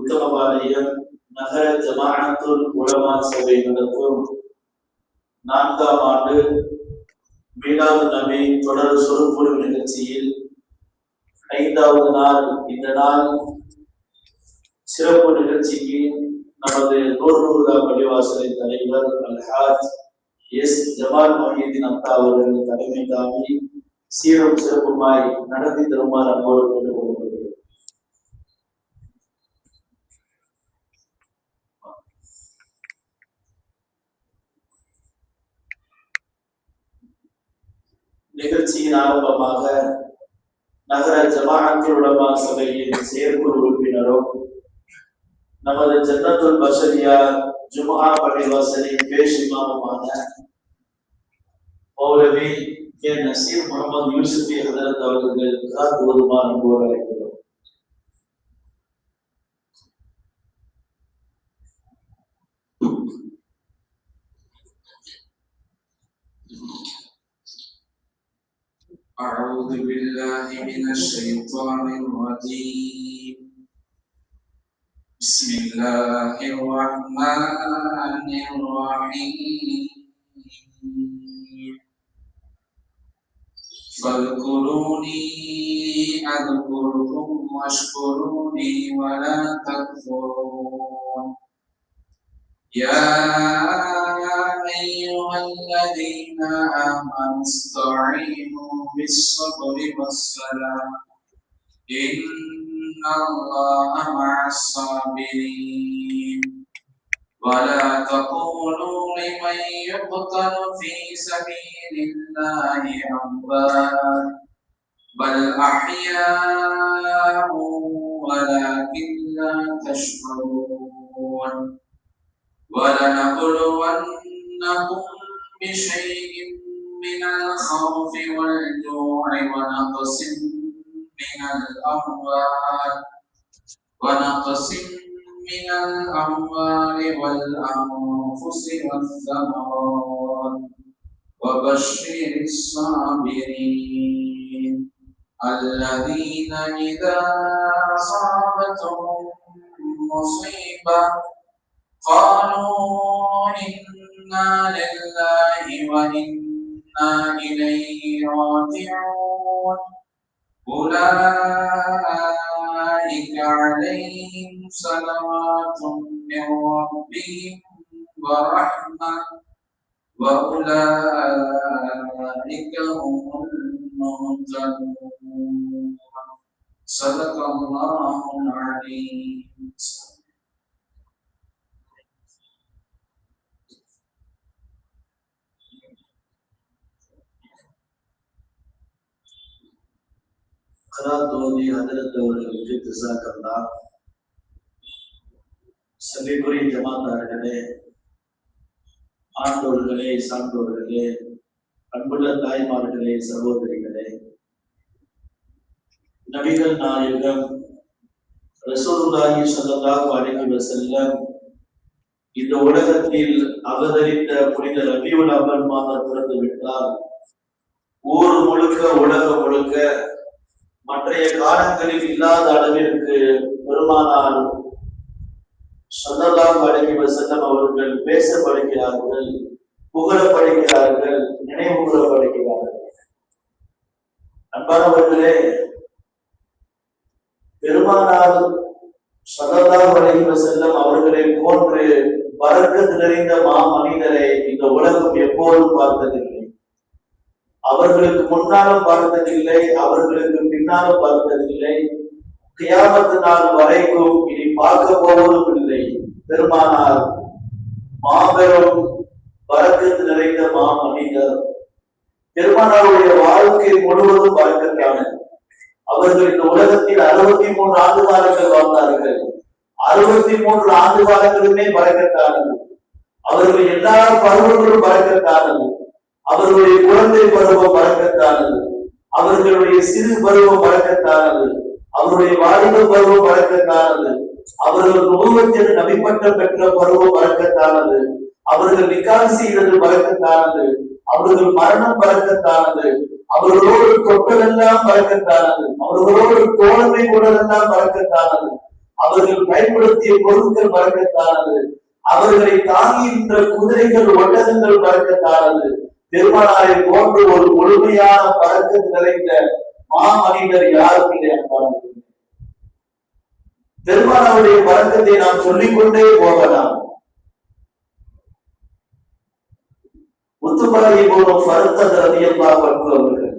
உத்தமபாளையம் நகர ஜமாஅத்துல் உலமா சபை நடத்தும் 4ஆம் ஆண்டு மீலாது நபி தொடர் சொற்பொழிவு நிகழ்ச்சியில் 5வது நாள் இந்த நாள் சிறப்பு நிகழ்ச்சிக்கு நமது நூறுநூறுதா பள்ளிவாசலின் தலைவர் அல்ஹாஜ் எஸ் ஜமால் மொஹிதீன் அத்தா அவர்கள் தலைமை தாங்கி சீரும் சிறப்புமாய் நடத்தி தருமாறு அன்போடு கேட்டுக்கொள்ளப்படுகிறது. நிகழ்ச்சியின் ஆரம்பமாக நகர ஜமாஅத்துல் உலமா சபையின் செயற்குழு உறுப்பினரும் நமது ஜன்னத்துல் பஷரியா ஜும்ஆ பள்ளிவாசலின் பேஷ் இமாமுமான மௌலவி கே நசீர் முகமது யூசுஃபி ஹதரத் அவர்கள் கிராத் ஓதுமாறு அன்போடு அழைக்கிறோம். أعوذ بالله من الشيطان الرجيم. بسم الله الرحمن الرحيم. فاذكروني أذكركم واشكروني ولا تكفرون. يا أيها الذين آمنوا استعينوا بالصبر والصلاة إن الله مع الصابرين. ولا تقولوا لمن يقتل في سبيل الله أموات بل أحياء ولكن لا تشعرون. ولنبلونكم بشيء من الخوف والجوع ونقص من الأموال والأنفس والثمرات وبشر الصابرين الذين إذا أصابتهم مصيبة قالوا إنا لله وإنا إليه راجعون. أولئك عليهم صلوات من ربهم ورحمة وأولئك هم المهتدون. صدق الله العليم. கராத்தோதி ஹதரத் அவர்களுக்கு ஜஸாக்கல்லாஹ். சபைக்குரிய ஜமாத்தார்களே, ஆண்டோர்களே, சான்றோர்களே, அன்புள்ள தாய்மார்களே, சகோதரிகளே, நபிகள் நாயகம் ரசூலுல்லாஹி ஸல்லல்லாஹு அலைஹி வஸல்லம் இந்த உலகத்தில் அவதரித்த புனித ரபியுல் அவ்வல் மாதம் பிறந்து விட்டால் ஊர் முழுக்க உலகம் முழுக்க மற்றைய காலங்களில் இல்லாத அளவிற்கு பெருமானார் ஸல்லல்லாஹு அலைஹி வஸல்லம் அவர்கள் பேசப்படுகிறார்கள், புகழப்படுகிறார்கள், நினைவு கூறப்படுகிறார்கள். அன்பானவர்களே, பெருமானார் ஸல்லல்லாஹு அலைஹி வஸல்லம் அவர்களை போன்று பரக்கத் நிறைந்த மனிதரை இந்த உலகம் எப்போதும் பார்த்ததில்லை. அவர்களுக்கு முன்னாலும் பார்த்ததில்லை, அவர்களுக்கு பின்னாலும் பார்த்ததில்லை, கியாமத் நாள் வரைக்கும் இனி பார்க்க போவதும் இல்லை. பெருமானார் மாபெரும் பரக்கத் நிறைந்த மனிதர். பெருமானாருடைய வாழ்க்கை முழுவதும் பரக்கத்தானது. அவர்கள் இந்த உலகத்தில் 63 ஆண்டு காலங்கள் வாழ்ந்தார்கள். 63 ஆண்டு காலங்களுமே பரக்கத்தானது. அவர்கள் எல்லா பருவங்களும் பரக்கத்தானது. அவர்களுடைய குழந்தை பருவம் பரக்கத்தானது, அவர்களுடைய சிறு பருவம் பரக்கத்தானது, அவருடைய வாலிப பருவம் பரக்கத்தானது, அவர்கள் நுபுவத்தில் நபிப்பட்டம் பெற்ற பருவம் பரக்கத்தானது, அவர்கள் நிக்காஹ் செய்தது பரக்கத்தானது, அவர்கள் மரணம் பரக்கத்தானது, அவர்களோடு தொட்டதெல்லாம் பரக்கத்தானது, அவர்களோடு தோழமை கூடதெல்லாம் பரக்கத்தானது, அவர்கள் பயன்படுத்திய பொருட்கள் பறக்கத்தானது, அவர்களை தாங்கின்ற குதிரைகள் ஒட்டகங்கள் பறக்கத்தானது. பெருமானாரை போன்று ஒரு முழுமையான பறக்க நிறைந்த மாமனிதர் யாரும் இல்லை என்றார்கள். பெருமானாருடைய பறக்கத்தை நாம் சொல்லிக்கொண்டே போகலாம். முத்துப்பலகை போலும் ஃபர்தத் ரலியல்லாஹு அன்ஹு அவர்கள்,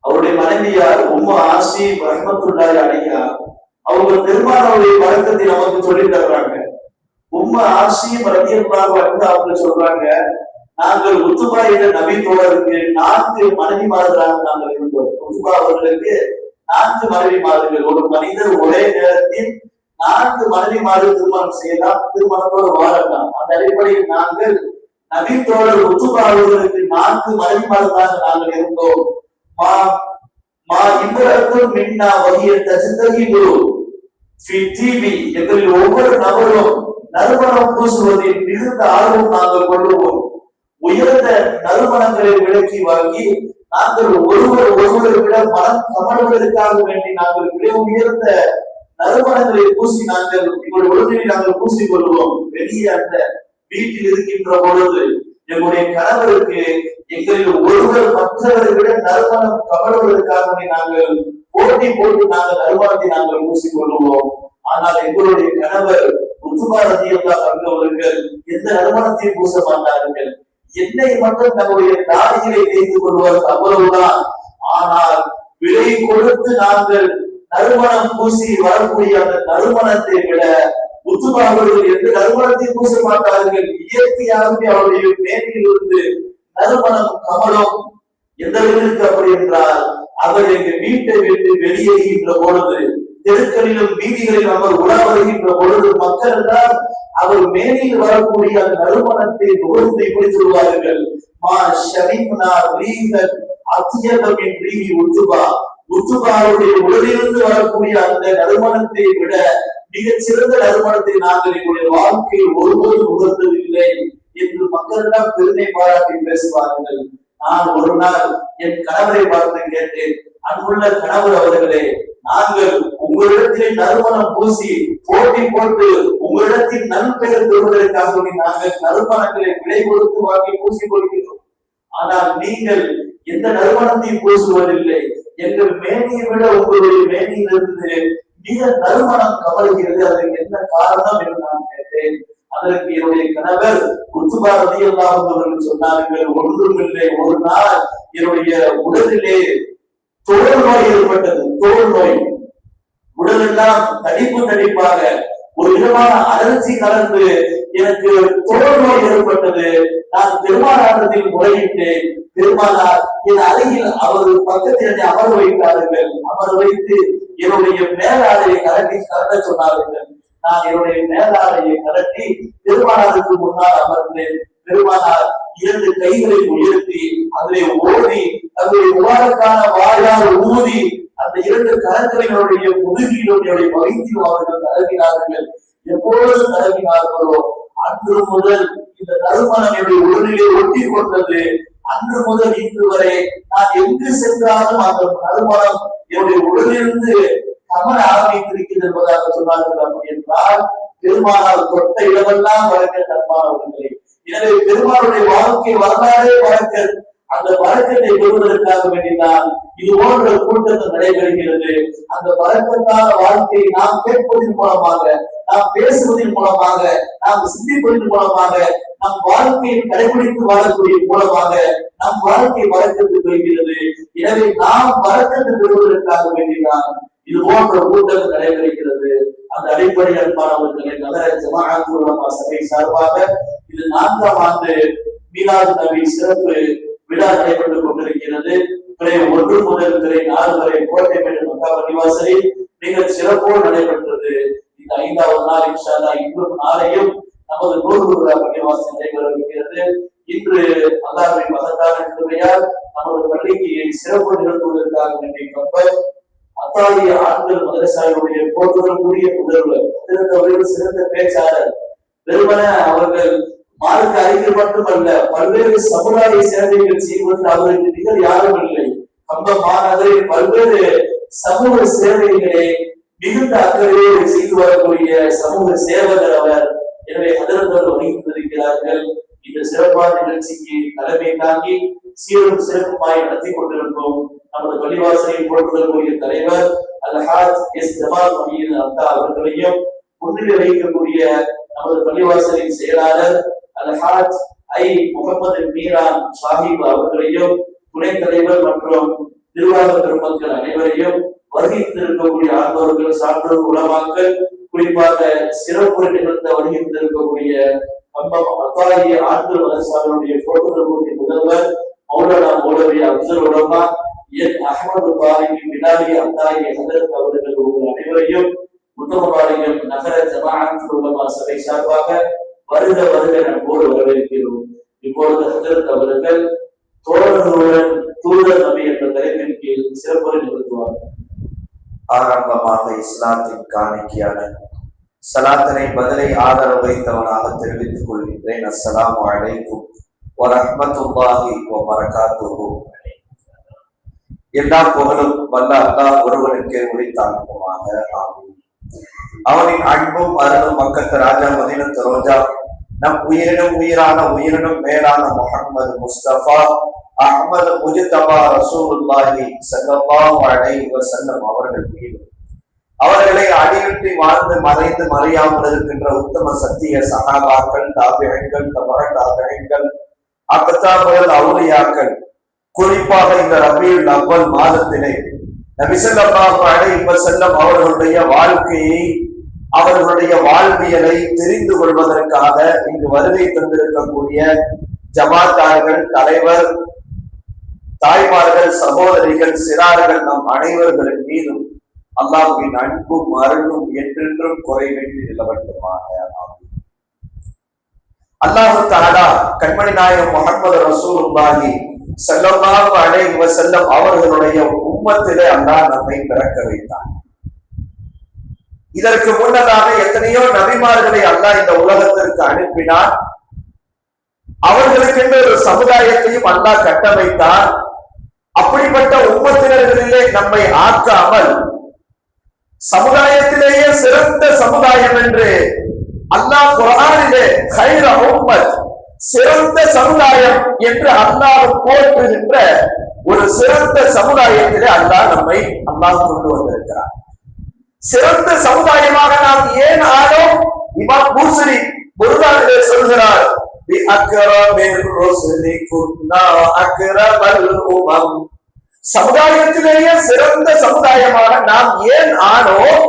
அவருடைய மனைவியார் உம்மு ஆசிம் ரஹ்மத்துல்லாஹி அலைஹா, அவங்க பெருமானாருடைய பறக்கத்தை நமக்கு சொல்லி தர்றாங்க. உம்மு ஆசிம் ரலியல்லாஹு அன்ஹு அவங்க சொல்றாங்க, நாங்கள் உத்துபா என்ற நபி தோழருக்கு 4 மனைவிமார்களாக நாங்கள் இருந்தோம். உத்துபா அவர்களுக்கு 4 மனைவிமார்கள். ஒரு மனிதர் ஒரே நேரத்தில் 4 மனைவிமார்கள் திருமணம் செய்யலாம், திருமணத்தோடு வாழலாம். அந்த அடிப்படையில் நாங்கள் நபி தோழர் உத்துபா அவர்களுக்கு 4 மனைவிமார்களாக நாங்கள் இருந்தோம். மின்னா வகிய தஜ்தகிலு ஃபி தீபி, எங்களில் ஒவ்வொரு நபரும் நறுமணம் பூசுவதில் மிகுந்த ஆர்வம் நாங்கள் கொள்ளுவோம். உயர்ந்த நறுமணங்களை விலக்கி வாங்கி நாங்கள் ஒருவரை விட மனம் கமழ்வதற்காக வேண்டி நாங்கள் விட உயர்ந்த நறுமணங்களை பூசி நாங்கள் எங்களுடைய உடலில் நாங்கள் பூசிக் கொள்வோம். வெளியே அந்த வீட்டில் இருக்கின்ற பொழுது எங்களுடைய கணவருக்கு எங்களில் ஒருவர் மற்றவரை விட நறுமணம் கமழ்வதற்காக நாங்கள் போட்டி போட்டு நாங்கள் நறுமணத்தை நாங்கள் பூசிக் கொள்வோம். ஆனால் எங்களுடைய கணவர் உத்துபா ரலியல்லாஹு அன்ஹு அவர்கள் எந்த நறுமணத்தையும் பூச மாட்டார்கள். எண்ணெய் மட்டும் நம்முடைய தாடிகளை தேய்த்து கொள்வார், அவ்வளவுதான். ஆனால் விலை கொடுத்து நாங்கள் நறுமணம் பூசி வரக்கூடிய அந்த நறுமணத்தை விட உத்துபா அவர்கள் எந்த நறுமணத்தை பூச மாட்டார்கள். இயற்கையாகவே அவருடைய மேனில் இருந்து நறுமணம் கமலம். எந்த அளவிற்கு அப்படி என்றால், அவர் எங்க வீட்டை விட்டு வெளியேறுகின்ற பொழுது, தெருக்களிலும் வீதிகளில் அவர் உலா வருகின்ற பொழுது, மக்கள் என்றால் அவர் மேனில் வரக்கூடிய அந்த நறுமணத்தை நுகர்ந்து இப்படி சொல்வார்கள், மா ஷரீம்னா ரீஹன் அத்யப மின் ரீஹி உத்துபா. உத்துபாவுடைய உடலிலிருந்து வரக்கூடிய அந்த நறுமணத்தை விட மிகச் சிறந்த நறுமணத்தை நாங்கள் எங்களுடைய வாழ்க்கையில் ஒருபோது நுகர்ந்ததில்லை என்று மக்களிடம் பெருமை பாராட்டி பேசுவார்கள். நான் ஒரு நாள் என் கணவரை பார்த்து கேட்டேன், அன்புள்ள கணவர் அவர்களே, நாங்கள் உங்களிடத்திலே நறுமணம் பூசி போட்டி போட்டு உங்களிடத்தில் நற்பெயர் பெறுவதற்காக நாங்கள் நறுமணங்களை விலை கொடுத்து வாங்கி பூசிக் கொள்கிறோம். ஆனால் நீங்கள் எந்த நறுமணத்தையும் பூசுவதில்லை. எங்கள் மேனியை விட உங்களுடைய மேனியிலிருந்து மிக நறுமணம் கமழ்கிறது. அதற்கு என்ன காரணம் என்று நான் கேட்டேன். அதற்கு என்னுடைய கணவர் உத்துபா ரலியல்லாஹு அன்ஹு அவர்கள் சொன்னார்கள், ஒன்றுமில்லை, ஒரு நாள் என்னுடைய உடலிலே தோல் நோய் ஏற்பட்டது. தோல் நோய், உடலெல்லாம் தடிப்பாக ஒரு விதமான அலர்ஜி கலந்து எனக்கு தோல் நோய் ஏற்பட்டது. நான் பெருமானாரிடத்தில் முறையிட்டேன். பெருமானார் என் அருகில் அவர் பக்கத்தில் என்னை அமர வைத்தார்கள். அமர வைத்து என்னுடைய மேலாடையை கலட்ட சொன்னார்கள். நான் என்னுடைய மேலாடையை கலட்டி பெருமானாருக்கு முன்னால் அமர்ந்தேன். பெருமானார் 2 கைகளை உயர்த்தி அதிலே ஓடி தன்னுடைய முபாரக்கான வாயால் ஊதி அந்த 2 கரங்களினுடைய முதுகினுடைய வயிற்றில் அவர்கள் தடவினார்கள். எப்பொழுது தடவினார்களோ அன்று முதல் இந்த நறுமணம் என்னுடைய உடலிலே ஒட்டி கொண்டது. அன்று முதல் இன்று வரை நான் எங்கு சென்றாலும் அந்த நறுமணம் என்னுடைய உடலிலிருந்து கமல ஆரம்பித்திருக்கிறது என்பதாக சொன்னார்கள். அப்படி என்றால் பெருமானார் தொட்ட இடமெல்லாம் வழக்க தன்மானவர்களே. எனவே பெருமானுடைய வாழ்க்கை வரலாறே வழக்க. அந்த வழக்கத்தை பெறுவதற்காக வேண்டிதான் இது போன்ற கூட்டங்கள் நடைபெறுகிறது. அந்த வழக்கத்தான வாழ்க்கையை நாம் கேட்பதன் மூலமாக, நாம் பேசுவதன் மூலமாக, நாம் சிந்திப்பதன் மூலமாக, நம் வாழ்க்கையை கடைபிடித்து வாழக்கூடிய மூலமாக நம் வாழ்க்கை வழக்கத்தை பெறுகிறது. எனவே நாம் வழக்கத்தை பெறுவதற்காக வேண்டிதான் இது போன்ற கூட்டங்கள் நடைபெறுகிறது. அந்த அடிப்படை அன்பானவர்களை நகர ஜமாஅத் உலமா சபை சார்பாக இது 4ஆம் ஆண்டு மீலாது நபி சிறப்பு விழா நடைபெற்றுக் கொண்டிருக்கிறது. பிறை 1 முதல் பிறை 4 வரை கோட்டைமேடு மக்கா பள்ளிவாசலில் மிக சிறப்போடு நடைபெற்றது. இந்த 5வது நாள் இன்ஷா அல்லாஹ் இன்றும் நாளையும் நமது 100 விழா பள்ளிவாசல் நடைபெறவிருக்கிறது. இன்று அல்லாஹ்வின் மகத்தான கிருபையால் நமது பள்ளிக்கு சிறப்பு நிகழ்த்துவதற்காக வேண்டிய கப்பல் அத்தாலிய ஆண்கள் மதரசாவுடைய போற்றுதலுக்குரிய முதல்வர், சிறந்த பேச்சாளர், வெறுமன அவர்கள் மார்க்க அறிஞர் மட்டுமல்ல, பல்வேறு சமுதாய சேவைகள் செய்வதற்கு அவருக்கு நிகர் யாரும் இல்லை. கம்ப மாநகரில் பல்வேறு சமூக சேவைகளை மிகுந்த அக்கறையோடு செய்து வரக்கூடிய சமூக சேவகர் அவர். எனவே ஹதரத் வகித்திருக்கிறார்கள். இந்த சிறப்பான நிகழ்ச்சிக்கு தலைமை தாங்கி சீரும் சிறப்புமாய் நடத்தி கொண்டிருக்கும் நமது பள்ளிவாசலில் போட்டுதற்குரிய தலைவர் அல்ஹாஜ் எஸ் ஜமால் மஹீத் அத்தா அவர்களையும், முன்னிலை வைக்கக்கூடிய நமது பள்ளிவாசலின் செயலாளர் அல்ஹாஜ் ஐ முகமது மீரான் சாஹிப் அவர்களையும், துணைத் தலைவர் மற்றும் நிர்வாக பெருமக்கள் அனைவரையும், வருகித்திருக்கக்கூடிய ஆண்டவர்கள், சான்றோர், உலமாக்கள், குறிப்பாக சிறப்பு நிகழ்ந்த வருகித்திருக்கக்கூடிய அத்தாரிய ஆண்டு மதரசாவுடைய போட்டுதற்குரிய முதல்வர் மௌலானா மௌலவி அப்துல் உலமா என் அஹமது பாரிகி பிலாலி அத்தாரி ஹதரத் அவர்கள் உங்கள் அனைவரையும் முத்தமபாளையம் நகர ஜமாஅத் உலமா சபை சார்பாக வருக வருக நம்போடு வரவேற்கிறோம். இப்பொழுது ஹதரத் அவர்கள் தோழர்களுடன் தூதர் நபி என்ற தலைப்பின் கீழ் சிறப்புரை நிகழ்த்துவார்கள். ஆரம்பமாக இஸ்லாத்தின் காணிக்கையான சலாத்தினை பதிலை ஆதரவு வைத்தவனாக தெரிவித்துக் கொள்கின்றேன். அஸ்ஸலாமு அலைக்கும் வரஹ்மத்துல்லாஹி வபரகாத்துஹு. எல்லா புகழும் வல்ல அல்லாஹ் ஒருவனுக்கே உரித்தாகுமாக. ஆமீன். அவனின் அன்பும் அருளும் மக்கத்து ராஜா மதீனத்து ரோஜா நம் உயிரினும் உயிரான உயிரினும் மேலான முஹம்மது முஸ்தபா அஹ்மது முஜ்தபா ரசூலுல்லாஹி ஸல்லல்லாஹு அலைஹி வஸல்லம் அவர்கள் மீது, அவர்களை அடியுற்றி வாழ்ந்து மறைந்து மறையாமல் இருக்கின்ற உத்தம சத்திய சஹாபாக்கள், தாபிஈன்கள், தபஅ தாபிஈன்கள், அக்தாபுல் அவுலியாக்கள், குறிப்பாக இந்த ரபீஉல் அவ்வல் மாதத்திலே நபி ஸல்லல்லாஹு அலைஹி வஸல்லம் அவர்களுடைய வாழ்க்கையை, அவர்களுடைய வாழ்வியலை தெரிந்து கொள்வதற்காக இங்கு வருகை தந்திருக்கக்கூடிய ஜமாத்தார்கள், தலைவர், தாய்மார்கள், சகோதரிகள், சிறார்கள், நம் அனைவர்களின் மீதும் அல்லாஹ்வின் அன்பும் அருளும் என்றென்றும் குறைவின்றி நிலவட்டுமாக. அல்லாஹ் தஆலா கண்மணி நாயகம் முஹம்மது ரசூலுல்லாஹி ஸல்லல்லாஹு அலைஹி வஸல்லம் அவர்களுடைய உம்மத்திலே அல்லாஹ் நம்மை பிறக்க வைத்தார். இதற்கு முன்னதாக எத்தனையோ நபிமார்களை அல்லாஹ் இந்த உலகத்திற்கு அனுப்பினார். அவர்களுக்கென்று ஒரு சமுதாயத்தையும் அல்லாஹ் கட்டமைத்தார். அப்படிப்பட்ட உம்மத்தினர்களிலே நம்மை ஆக்காமல் சமுதாயத்திலேயே சிறந்த சமுதாயம் என்று அல்லாஹ் குர்ஆனிலே கைர உம்மத், சிறந்த சமுதாயம் என்று அல்லாஹ் போற்றுகின்ற ஒரு சிறந்த சமுதாயத்திலே அல்லாஹ் கொண்டு வந்திருக்கிறார். சிறந்த சமுதாயமாக நாம் ஏன் ஆனோம்? இமாம் பூசரி புர்தானிலே சொல்கிறார், பி அக்ரமிர் ருசுலி குன்னா அக்ரமல் உமம். சமுதாயத்திலேயே சிறந்த சமுதாயமாக நாம் ஏன் ஆனோம்?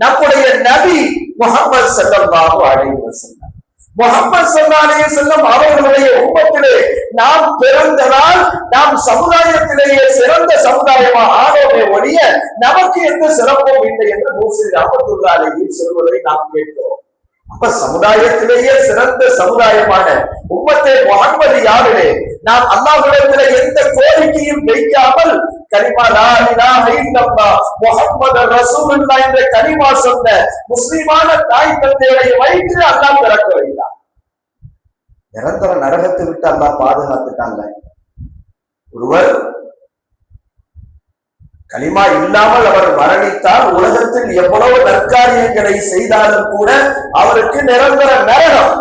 நம்முடைய நபி முஹம்மது ஸல்லல்லாஹு அலைஹி வஸல்லம், முஹம்மது ஸல்லல்லாஹு அலைஹி வஸல்லம் அவர்களுடைய உம்மத்திலே நாம் பிறந்ததால் நாம் சமுதாயத்திலேயே சிறந்த சமுதாயமாக ஆனோமே ஒழிய நமக்கு எந்த சிறப்பும் இல்லை என்று பூசரி ரஹ்மத்துல்லாஹி அலைஹி சொல்வதை நாம் கேட்கிறோம். அப்ப சமுதாயத்திலேயே சிறந்த சமுதாயமான உம்மத்தே முஹம்மது யாரிலே நாம் அல்லாஹ்விடத்திலே எந்த கோரிக்கையும் வைக்காமல் கலிமா லா இலாஹ இல்லல்லாஹ் முஹம்மது ரசூலுல்லாஹ் என்ற கலிமா சொன்ன முஸ்லிமான தாய் தந்தையை வைத்து அல்லாஹ் பிறக்க வைத்தார். நிரந்தர நரகத்தை விட்டு அல்லாஹ் பாதுகாத்துட்டாங்க. ஒருவர் கலிமா இல்லாமல் அவர் மரணித்தால் உலகத்தில் எவ்வளவு நற்காரியங்களை செய்தாலும் கூட அவருக்கு நிரந்தர நரகம்.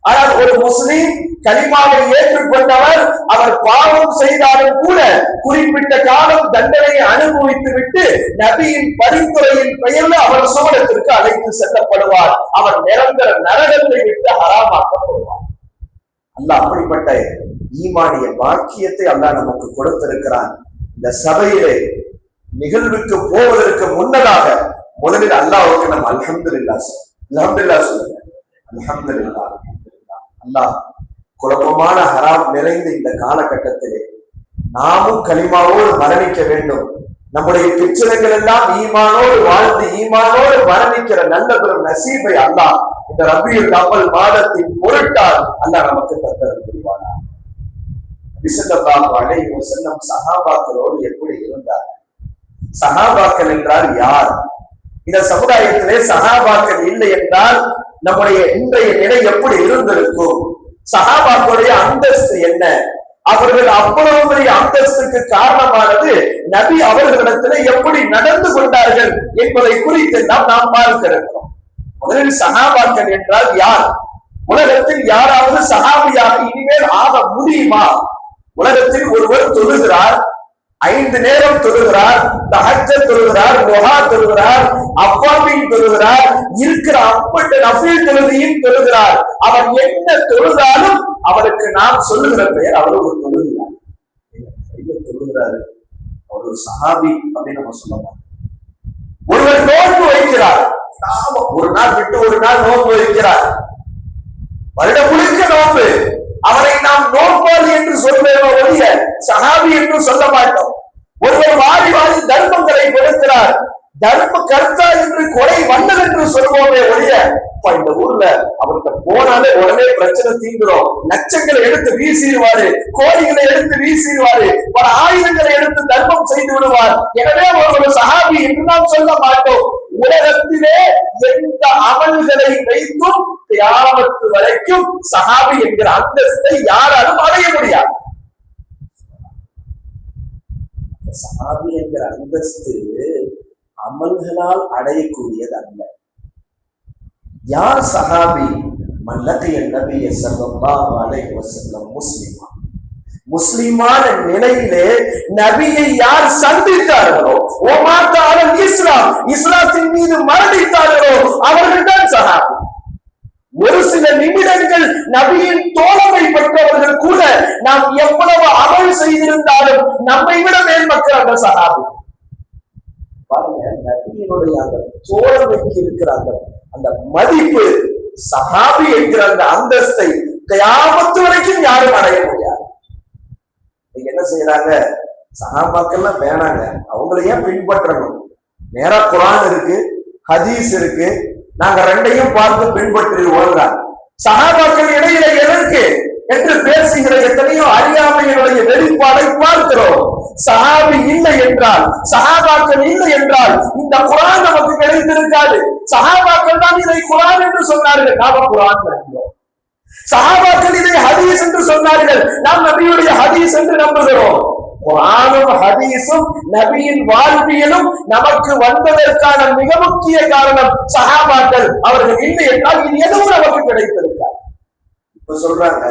ஆனால் ஒரு முஸ்லிம் கலிமாவை ஏற்றுக்கொண்டவர், அவர் பாவம் செய்தாலும் கூட குறிப்பிட்ட காலம் தண்டனையை அனுபவித்து விட்டு நபியின் பரிந்துரையின் பெயரில் அவர் சுவனத்திற்கு அழைத்து செல்லப்படுவார். அவர் நிரந்தர நரகத்தை விட்டு ஹராமாக்கப்படுவார். அல்லாஹ் அப்படிப்பட்ட ஈமானிய பாக்கியத்தை அல்லாஹ் நமக்கு கொடுத்திருக்கிறான். இந்த சபையிலே நிகழ்வுக்கு போவதற்கு முன்னதாக முதலில் அல்லாஹ்வுக்கு நம்ம அல்ஹம்துலில்லாஹ் சொல்லுங்க. அல்ஹம்துலில்லாஹ். அல்லாஹ் குழப்பமான ஹராம் நிறைந்த இந்த காலகட்டத்திலே நாமும் கலிமாவோடு மரணிக்க வேண்டும். நம்முடைய பிச்சைகள் எல்லாம் ஈமானோடு வாழ்ந்து ஈமானோடு மரணிக்கிற நல்ல பெரும் நசீபை அல்லாஹ் இந்த ரபியுல் அவ்வல் மாதத்தின் பொருட்டால் அல்லாஹ் நமக்கு தந்தருள் புரிவானார். நபி ஸல்லல்லாஹு அலைஹி வஸல்லம் சஹாபாக்களோடு எப்படி இருந்தார்? சஹாபாக்கள் என்றால் யார்? இந்த சமுதாயத்திலே சஹாபாக்கள் இல்லை என்றால் நம்முடைய இன்றைய நிலை எப்படி இருந்திருக்கும்? சஹாபாக்களுடைய அந்தஸ்து என்ன? அவர்கள் அவ்வளவு பெரிய அந்தஸ்துக்கு காரணமானது நபி அவர்களிடத்துல எப்படி நடந்து கொண்டார்கள் என்பதை குறித்து நாம் பார்க்க இருக்கிறோம். முதலில் சஹாபாக்கள் என்றால் யார்? உலகத்தில் யாராவது சஹாபியாக இனிமேல் ஆக முடியுமா? உலகத்தில் ஒருவர் தொழுகிறார், 5 நேரம் தொழுகிறார், தஹஜ்ஜத் தொழுகிறார், துஹா தொழுகிறார், அவ்வாபின் தொழுகிறார், இருக்கிற அப்பட்ட நஃபில் தொழுகையும் தொழுகிறார். அவர் என்ன தொழுதாலும் அவருக்கு நாம் சொல்லுகிற பெயர் அவர் ஒரு தொழுகிறார், தொழுகிறாரு, அவர் ஒரு சஹாபி அப்படின்னு நம்ம சொல்லலாம். ஒருவர் நோன்பு வைக்கிறார், ஒரு நாள் விட்டு ஒரு நாள் நோன்பு வைக்கிறார், வருடம் முழுக்க நோன்பு, அவரை நாம் நோன்பாளி என்று சொல்வேனோ ஒழிய சஹாபி என்று சொல்ல மாட்டோம். ஒருவர் வாரி வாரி தர்மங்களை கொடுக்கிறார், தர்ம கர்த்தா என்று கொலை வண்ணல் என்று சொல்வோமே ஒழிய இந்த ஊர்ல அவருக்கு போனாலே உடனே பிரச்சனை தீந்துரும், லட்சங்களை எடுத்து வீசிடுவாரு, கோடிகளை எடுத்து வீசிடுவாரு, பல ஆயுதங்களை எடுத்து தர்மம் செய்து விடுவார். எனவே ஒரு சஹாபி என்று நாம் சொல்ல மாட்டோம். உலகத்திலே எந்த அமல்களை வைத்தும் கியாமத் வரைக்கும் சஹாபி என்கிற அந்தஸ்தை யாராலும் அடைய முடியாது. சஹாபி என்கிற அந்தஸ்து அமல்களால் அடையக்கூடியது அல்ல. யார் சஹாபி? மல்லகிய நபிய ஸல்லல்லாஹு அலைஹி வஸல்லம் முஸ்லிமா, முஸ்லிமான நிலையிலே நபியை யார் சந்தித்தார்களோ, ஓமாத்தால இஸ்லாம், இஸ்லாத்தின் மீது மரணித்தார்களோ அவர்கள்தான் சஹாபி. ஒரு சில நிமிடங்கள் நபியின் தோழமை பெற்றவர்கள் கூட நாம் எவ்வளவு அமல் செய்திருந்தாலும் நம்மை விட மேல்மக்கள் அந்த சஹாபி. பாருங்க, நபியினுடைய அந்த தோழமைக்கு இருக்கிற அந்த மதிப்பு, சஹாபி என்கிற அந்த அந்தஸ்தை கியாமத் வரைக்கும் யாரும் அடைய முடியாது. நீங்க என்ன செய்யறாங்க? சஹாபாக்கள்லாம் வேணாங்க, அவங்களை ஏன் பின்பற்றணும்? நேரா குர்ஆன் இருக்கு, ஹதீஸ் இருக்கு, நாங்க ரெண்டையும் பார்த்து பின்பற்றுவோம். சஹாபாக்கள் இடையில எதற்கு என்று பேசுகிற எத்தனையோ அறியாமையினுடைய வெளிப்பாடை பார்க்கிறோம். சஹாபி இல்லை என்றால், சஹாபாக்கள் இல்லை என்றால் இந்த குர்ஆன் நமக்கு கிடைத்திருக்காது. சஹாபாக்கள் தான் இதை குர்ஆன் என்று சொன்னார்கள், நாம குர்ஆன் நம்புகிறோம். சஹாபாக்கள் இதை ஹதீஸ் என்று சொன்னார்கள், நாம் நபியுடைய ஹதீஸ் என்று நம்புகிறோம். குர்ஆனும் ஹதீஸும் நபியின் வாழ்வியலும் நமக்கு வந்ததற்கான மிக முக்கிய காரணம் சஹாபாக்கள். அவர்கள் இல்லை என்றால் இது எதுவும் நமக்கு கிடைத்திருக்காது. இப்ப சொல்றாங்க,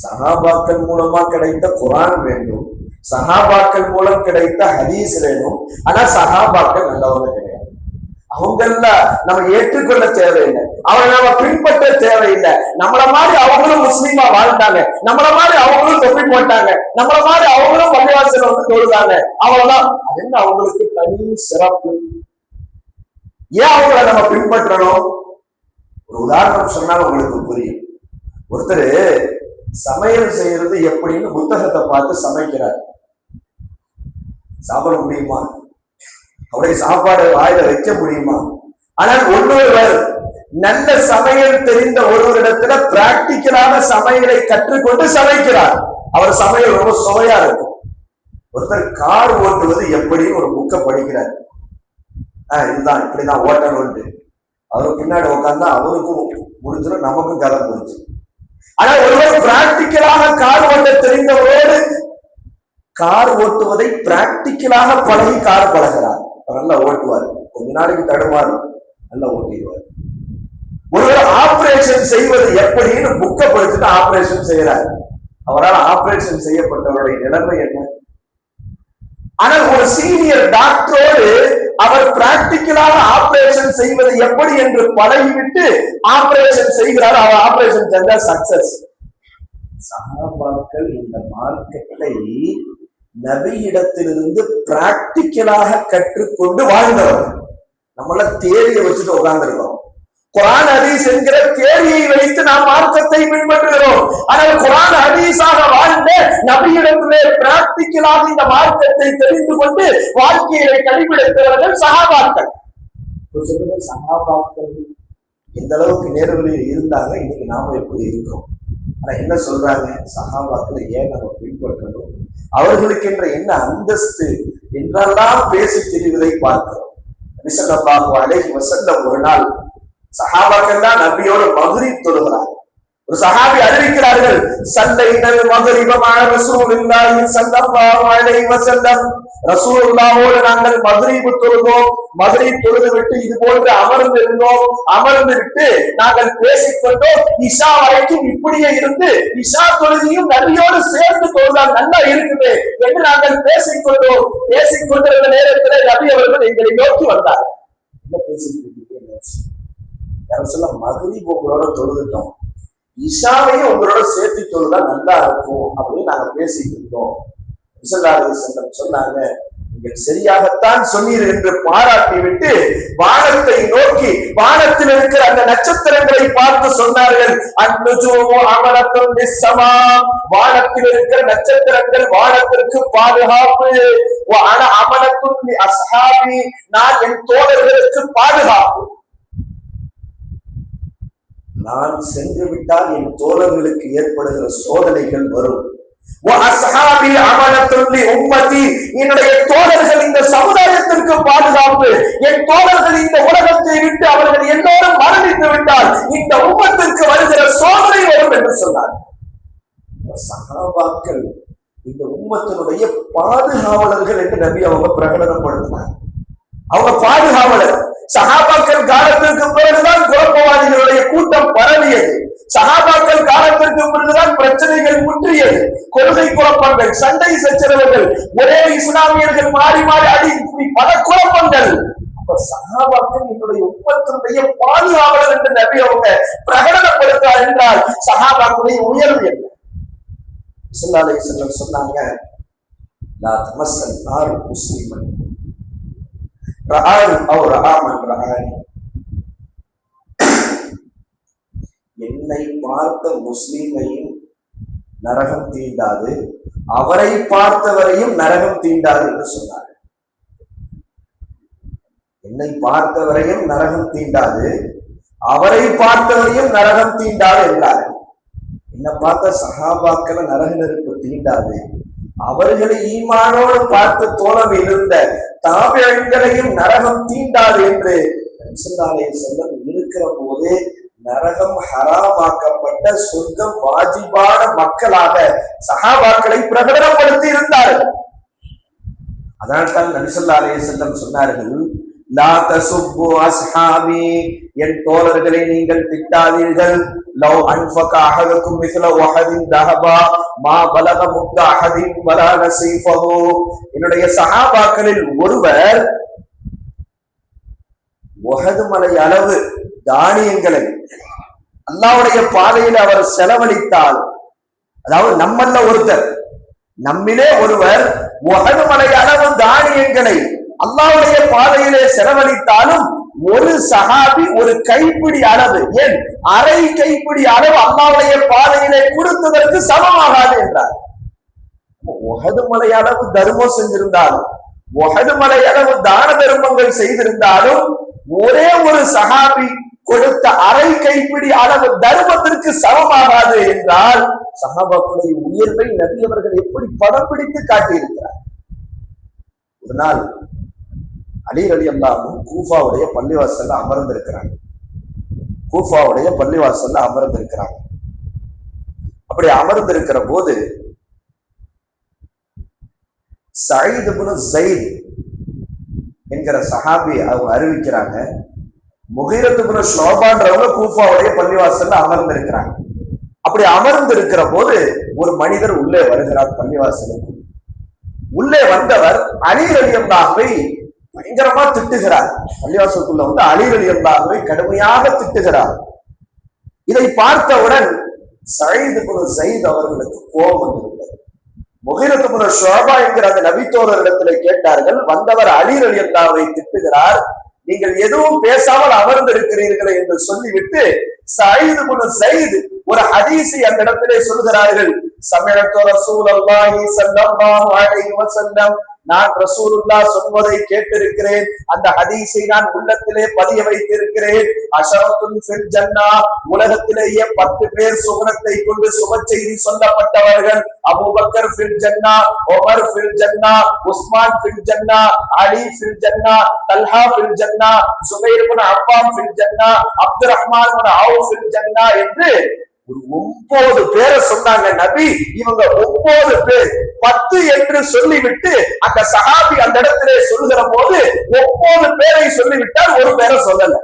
சஹாபாக்கள் மூலமா கிடைத்த குர்ஆன் வேண்டும், சஹாபாக்கள் மூலம் கிடைத்த ஹதீஸ் வேணும், ஆனா சஹாபாக்கள் நல்லவங்க கிடையாது. அவங்கள நம்ம ஏற்றுக்கொள்ள தேவையில்லை, அவரை நாம பின்பற்ற தேவையில்லை. நம்மள மாதிரி அவங்களும் முஸ்லீமா வாழ்ந்தாங்க, நம்மள மாதிரி அவங்களும் தொப்பி போட்டாங்க, நம்மள மாதிரி அவங்களும் பள்ளிவாசல வந்து தொழுதாங்க, அவ்வளவுதான். அது என்ன அவங்களுக்கு தனி சிறப்பு? ஏன் அவங்கள நம்ம பின்பற்றணும்? ஒரு உதாரணம் சொன்னா உங்களுக்கு புரியும். ஒருத்தர் சமையல் செய்யறது எப்படின்னு புத்தகத்தை பார்த்து சமைக்கிறார். சாப்பிட முடியுமா? அவருடைய சாப்பாடு வாயில வைக்க முடியுமா? ஆனால் ஒருவர் நல்ல சமையல் தெரிந்த ஒருவரிடத்துல பிராக்டிக்கலான சமையலை கற்றுக்கொண்டு சமைக்கிறார். அவர் சமையல் ரொம்ப சுவையா இருக்கும். ஒருத்தர் கார் ஓட்டுவது எப்படி ஒரு புக்கை படிக்கிறார். இதுதான் இப்படிதான் ஓட்டணும்னு அவரு பின்னாடி உட்கார்ந்தா அவருக்கும் முடிஞ்சிடும், நமக்கும் கதை முடிஞ்சு. ஆனா ஒருவர் பிராக்டிக்கலாக கார் ஓட்ட தெரிந்தவரோடு கார் ஓட்டுவதை பிராக்டிக்கலாக பழகி கார் பழகிறார். நல்லா ஓட்டுவார், கொஞ்ச நாளைக்கு தடுமாறும், நல்லா ஓட்டிடுவார். ஒருவர் ஆபரேஷன் செய்வது எப்படின்னு புக்கை படிச்சுட்டு ஆபரேஷன் செய்யறாரு. அவரால் ஆபரேஷன் செய்யப்பட்டவருடைய நிலைமை என்ன? ஆனால் ஒரு சீனியர் டாக்டரோடு அவர் பிராக்டிக்கலாக ஆபரேஷன் செய்வது எப்படி என்று பழகிவிட்டு ஆபரேஷன் செய்கிறார். அவர் ஆபரேஷன் செஞ்சா சக்சஸ். சஹாபாக்கள் இந்த மார்க்கெட்டை நபியிடத்திலிருந்து பிராக்டிக்கலாக கற்றுக்கொண்டு வாழ்ந்தவர். நம்மள தேரியை வச்சுட்டு உட்கார்ந்து இருக்கோம். குர்ஆன் ஹதீஸ் என்கிற தேரியை வைத்து நாம் மார்க்கத்தை பின்பற்றுகிறோம். ஆனால் குர்ஆன் ஹதீஸாக வாழ்ந்த நபியிடத்திலே பிராக்டிக்கலாக இந்த மார்க்கத்தை தெரிந்து கொண்டு வாழ்க்கையை கடைபிடித்தவர்கள் சஹாபாக்கள். சஹாபாக்கள் எந்த அளவுக்கு நேர்வழியில் இருந்தாங்க, இன்னைக்கு நாம எப்படி இருக்கிறோம்? ஆனா என்ன சொல்றாங்க? சஹாபாக்களை ஏன் நம்ம பின்பற்றணும், அவர்களுக்கு என்ற என்ன அந்தஸ்து என்றெல்லாம் பேசி திரிவதை பார்க்கிறோம். நபி ஸல்லல்லாஹு அலைஹி வஸல்லம் ஒரு நாள் சஹாபாக்கள் தான் நபியோட மக்ரிப் தொழுகிறார். ஒரு சஹாபி அறிவிக்கிறார்கள், சல்லைனல் மக்ரிப மஅ ரசூலில்லாஹி ஸல்லல்லாஹு அலைஹி வஸல்லம், ரசூலுல்லாஹோடு நாங்கள் மக்ரிப் தொழுதோம். மக்ரிப் தொழுது விட்டு இது போன்று அமர்ந்திருந்தோம். அமர்ந்து விட்டு நாங்கள் பேசிக்கொண்டோம். இஷா வரைக்கும் இப்படியே இருந்து இஷா தொழுகையும் நபியோடு சேர்ந்து தொழுதால் நல்லா இருக்குது என்று நாங்கள் பேசிக்கொண்டோம். பேசிக்கொண்டிருந்த நேரத்தில் நபி அவர்கள் எங்களை நோக்கி வந்தார். என்ன பேசிட்டு இருக்கீங்க? மக்ரிப் உங்களோட தொழுதுட்டோம், இஷாவையும் உங்களோட சேர்த்து தொழுதா நல்லா இருக்கும் அப்படின்னு நாங்க பேசிட்டு இருந்தோம். சொன்னாங்க, நீங்கள் சரியாகத்தான் சொன்னீர் என்று பாராட்டி விட்டு வானத்தை நோக்கி வானத்தில் இருக்கிற அந்த நட்சத்திரங்களை பார்த்து சொன்னார்கள், வானத்தில் இருக்கிற நட்சத்திரங்கள் வானத்திற்கு பாதுகாப்பு, நான் என் தோழர்களுக்கு பாதுகாப்பு. நான் சென்று விட்டால் என் தோழர்களுக்கு ஏற்படுகிற சோதனைகள் வரும். என்னுடைய தோழர்கள் இந்த சமுதாயத்திற்கு பாதுகாப்பு. என் தோழர்கள் இந்த உலகத்தை விட்டு அவர்கள் எல்லோரும் மரணித்து விட்டால் இந்த உம்மத்திற்கு வருகிற சோதனை வரும் என்று சொன்னார். சஹாபாக்கள் இந்த உம்மத்தினுடைய பாதுகாவலர்கள் என்று நபி அவங்க பிரகடனப்படுத்தினார். அவங்க பாதுகாவலர். சஹாபாக்கள் காலத்திற்கு பிறகுதான் குழப்பவாதிகளுடைய கூட்டம் பரவியது. சஹாபாக்கள் காலத்திற்கு பிறகுதான் பிரச்சனைகள் முற்றியது. கொள்கை குழப்பங்கள், சண்டை சச்சரவுகள், ஒரே இஸ்லாமியர்கள் மாறி மாறி அடி பல குழப்பங்கள். அப்ப சஹாபாக்கள் என்னுடைய உம்மத்தினுடைய பாதுகாவலர் என்று நபி அவங்க பிரகடனப்படுத்தார் என்றால் சஹாபாக்களுடைய உயர்வு என்ன? ஸல்லல்லாஹு அலைஹி வஸல்லம் சொன்னாங்க, லா தமஸ்ஸல் நார் முஸ்லிமன் ரஆனி அவ் ரஆமன் ரஆனி. என்னை பார்த்த முஸ்லிமையும் நரகம் தீண்டாது, அவரை பார்த்தவரையும் நரகம் தீண்டாது என்று சொன்னார். என்னை பார்த்தவரையும் நரகம் தீண்டாது, அவரை பார்த்தவரையும் நரகம் தீண்டாது என்றார். என்னை பார்த்த சஹாபாக்களை நரக நெருப்பு தீண்டாது, அவர்களை ஈமானோடு பார்த்து தோழம் இருந்த தாபியங்களையும் நரகம் தீண்டாது என்று செல்லம் இருக்கிற போதே நரகம் ஹராமாக்கப்பட்ட சொர்க்கம் வாஜிபான மக்களாக சஹாபாக்களை பிரகடனப்படுத்தி இருந்தார்கள். அதனால்தான் நபி ஸல்லல்லாஹு அலைஹி வஸல்லம் சொன்னார்கள், லா தசுப்பு அஸ்ஹாபி, என் தோழர்களை நீங்கள் திட்டாதீர்கள். லவ் அன்ஃபக அஹதுக்கும் மிஸ்ல வஹதின் தஹபா மா பலக முத்த அஹதின் வலா நஸீஃபஹு. என்னுடைய சஹாபாக்களில் ஒருவர் உஹது மலை அளவு தானியங்களை அல்லாஹ்வுடைய பாதையில் அவர் செலவழித்தால், அதாவது நம்மல்ல ஒருத்தர், நம்மிலே ஒருவர் உஹது மலை அளவு தானியங்களை அல்லாஹ்வுடைய பாதையிலே செலவழித்தாலும் ஒரு சஹாபி ஒரு கைப்பிடி அளவு, ஏன் அரை கைப்பிடி அளவு அல்லாஹ்வுடைய பாதையிலே கொடுத்ததற்கு சமமாகாது என்றார். உஹது மலை அளவு தர்மம் செஞ்சிருந்தாலும், உஹது மலை அளவு தான தர்மங்கள் செய்திருந்தாலும் ஒரே ஒரு சஹாபி கொடுத்த அரை கைப்பிடி அளவு தர்மத்திற்கு சமமாகாது என்றால் சஹாபாக்களுடைய உயர்வை நபி அவர்கள் எப்படி படம் பிடித்து காட்டியிருக்கிறார். ஒரு நாள் அலி ரலியல்லாஹு கூஃபாவுடைய பள்ளிவாசல்ல அமர்ந்திருக்கிறாங்க. கூஃபாவுடைய பள்ளிவாசல்ல அமர்ந்திருக்கிறாங்க. அப்படி அமர்ந்திருக்கிற போது சயீத் இப்னு ஸைத் என்கிற சஹாபி அவங்க அறிவிக்கிறாங்க, முகீரத் இப்னு ஷுஅபான்றவங்க கூஃபாவுடைய பள்ளிவாசல்ல அமர்ந்திருக்கிறாங்க. அப்படி அமர்ந்திருக்கிற போது ஒரு மனிதர் உள்ளே வருகிறார் பள்ளிவாசலுக்கு. உள்ளே வந்தவர் அலி ரலியல்லாஹுவை பயங்கரமா திட்டுகிறார். பள்ளிவாசலுக்குள்ள வந்து அலி ரலியல்லாஹுவை கடுமையாக திட்டுகிறார். இதை பார்த்தவுடன் சயீத் இப்னு ஸைத் அவர்களுக்கு கோபம் வந்துவிட்டது. முகீரத் இப்னு ஷுஅபா என்கிற அந்த நபித்தோழரிடத்திலே கேட்டார்கள், வந்தவர் அலி ரலியல்லாஹுவை திட்டுகிறார், நீங்கள் எதுவும் பேசாமல் அமர்ந்திருக்கிறீர்களே என்று சொல்லிவிட்டு சயீத் இப்னு ஸைத் ஒரு ஹதீஸை அந்த இடத்திலே சொல்கிறார்கள். சமயத்து ரசூலுல்லாஹி ஸல்லல்லாஹு அலைஹி வஸல்லம், நான் ரசூலுல்லாஹ் சொல்வதை கேட்டிருக்கிறேன், அந்த ஹதீஸை நான் உள்ளத்திலே பதிய வைத்திருக்கிறேன். அஷரத்துன் ஃபில் ஜன்னா, உலகத்திலேயே 10 பேர் சுவனத்தை கொண்டு சுப செய்தி சொல்லப்பட்டவர்கள். அபூபக்கர் ஃபில் ஜன்னா, உமர் ஃபில் ஜன்னா, உஸ்மான் ஃபில் ஜன்னா, அலி ஃபில் ஜன்னா, தல்ஹா ஃபில் ஜன்னா, சுபைர் இப்னு அவ்வாம் ஃபில் ஜன்னா, அப்துர்ரஹ்மான் இப்னு அவ்ஃப் ஃபில் ஜன்னா என்று ஒரு 9 பேரை சொன்னாங்க நபி. இவங்க 9 பேர் 10 என்று சொல்லிவிட்டு அந்த சஹாபி அந்த இடத்திலே சொல்லுகிற போது 9 பேரை சொல்லிவிட்டால் ஒரு பேரை சொல்லல.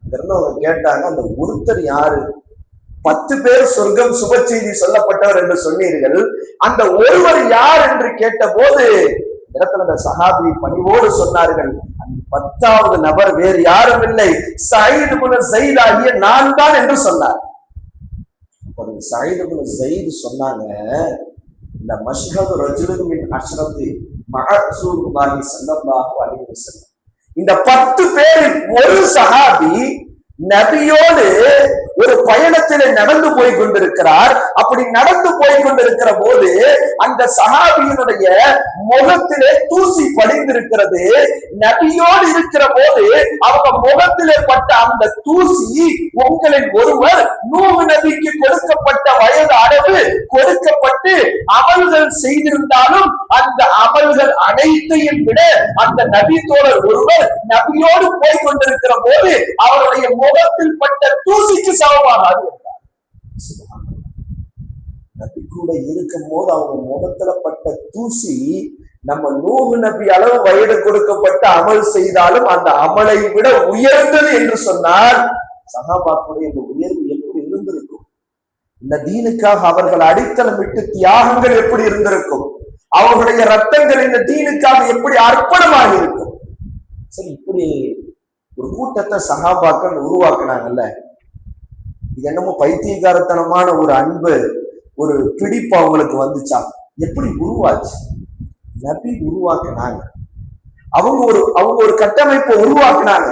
அவங்க கேட்டாங்க, அந்த ஒருத்தர் யாரு? 10 பேர் சொர்க்கம் சுப செய்தி சொல்லப்பட்டவர் என்று சொன்னீர்கள், அந்த ஒருவர் யார் என்று கேட்ட போது இடத்துல அந்த சஹாபி பணிவோடு சொன்னார்கள், அந்த 10வது நபர் வேறு யாரும் இல்லை, சயீத் இப்னு ஸைத் ஆகிய நான் தான் என்று சொன்னார். சயீத் இப்னு ஸைத் சொன்னாங்க, இந்த மஷ்ஹது ரஜுலுன் மின் அஷ்ரஃபி மஅ ரசூலுல்லாஹி ஸல்லல்லாஹு அலைஹி வஸல்லம், இந்த 10 பேரில் ஒரு சஹாபி நபியோடு ஒரு பயணத்திலே நடந்து போய் கொண்டிருக்கிறார். அப்படி நடந்து போய் கொண்டிருக்கிற போது அந்த சஹாபியினுடைய முகத்திலே தூசி படிந்திருக்கிறது. நபியோடு இருக்கிற போது அவங்க முகத்திலே பட்ட அந்த தூசி, உங்களில் ஒருவர் நூஹ் நபிக்கு கொடுக்கப்பட்ட வயது அளவு கொடுக்கப்பட்டு அமல்கள் செய்திருந்தாலும் அந்த அமல்கள் அனைத்தையும் விட அந்த நபி தோழர் ஒருவர் நபியோடு போய் கொண்டிருக்கிற போது அவருடைய முகத்தில் பட்ட தூசிக்கு சமமாகாது என்றார். நபி கூட இருக்கும் போது அவங்க முகத்துல பட்ட தூசி நம்ம நூஹ் நபி அளவு வயது கொடுக்கப்பட்ட அமல் செய்தாலும் அந்த அமலை விட உயர்ந்தது என்று சொன்னால் சஹாபாக்களுடைய இந்த உயர்வு எப்படி இருந்திருக்கும்? இந்த தீனுக்காக அவர்கள் அடித்தளமிட்டு தியாகங்கள் எப்படி இருந்திருக்கும்? அவர்களுடைய ரத்தங்கள் இந்த தீனுக்காக எப்படி அர்ப்பணமாக இருக்கும்? சரி, இப்படி ஒரு கூட்டத்தை சஹாபாக்கள் உருவாக்குனாங்கல்ல, இது என்னமோ பைத்தியக்காரத்தனமான ஒரு அன்பு, ஒரு பிடிப்பு அவங்களுக்கு வந்துச்சா? எப்படி உருவாச்சு? நபி உருவாக்குனாங்க. அவங்க ஒரு கட்டமைப்பை உருவாக்குனாங்க.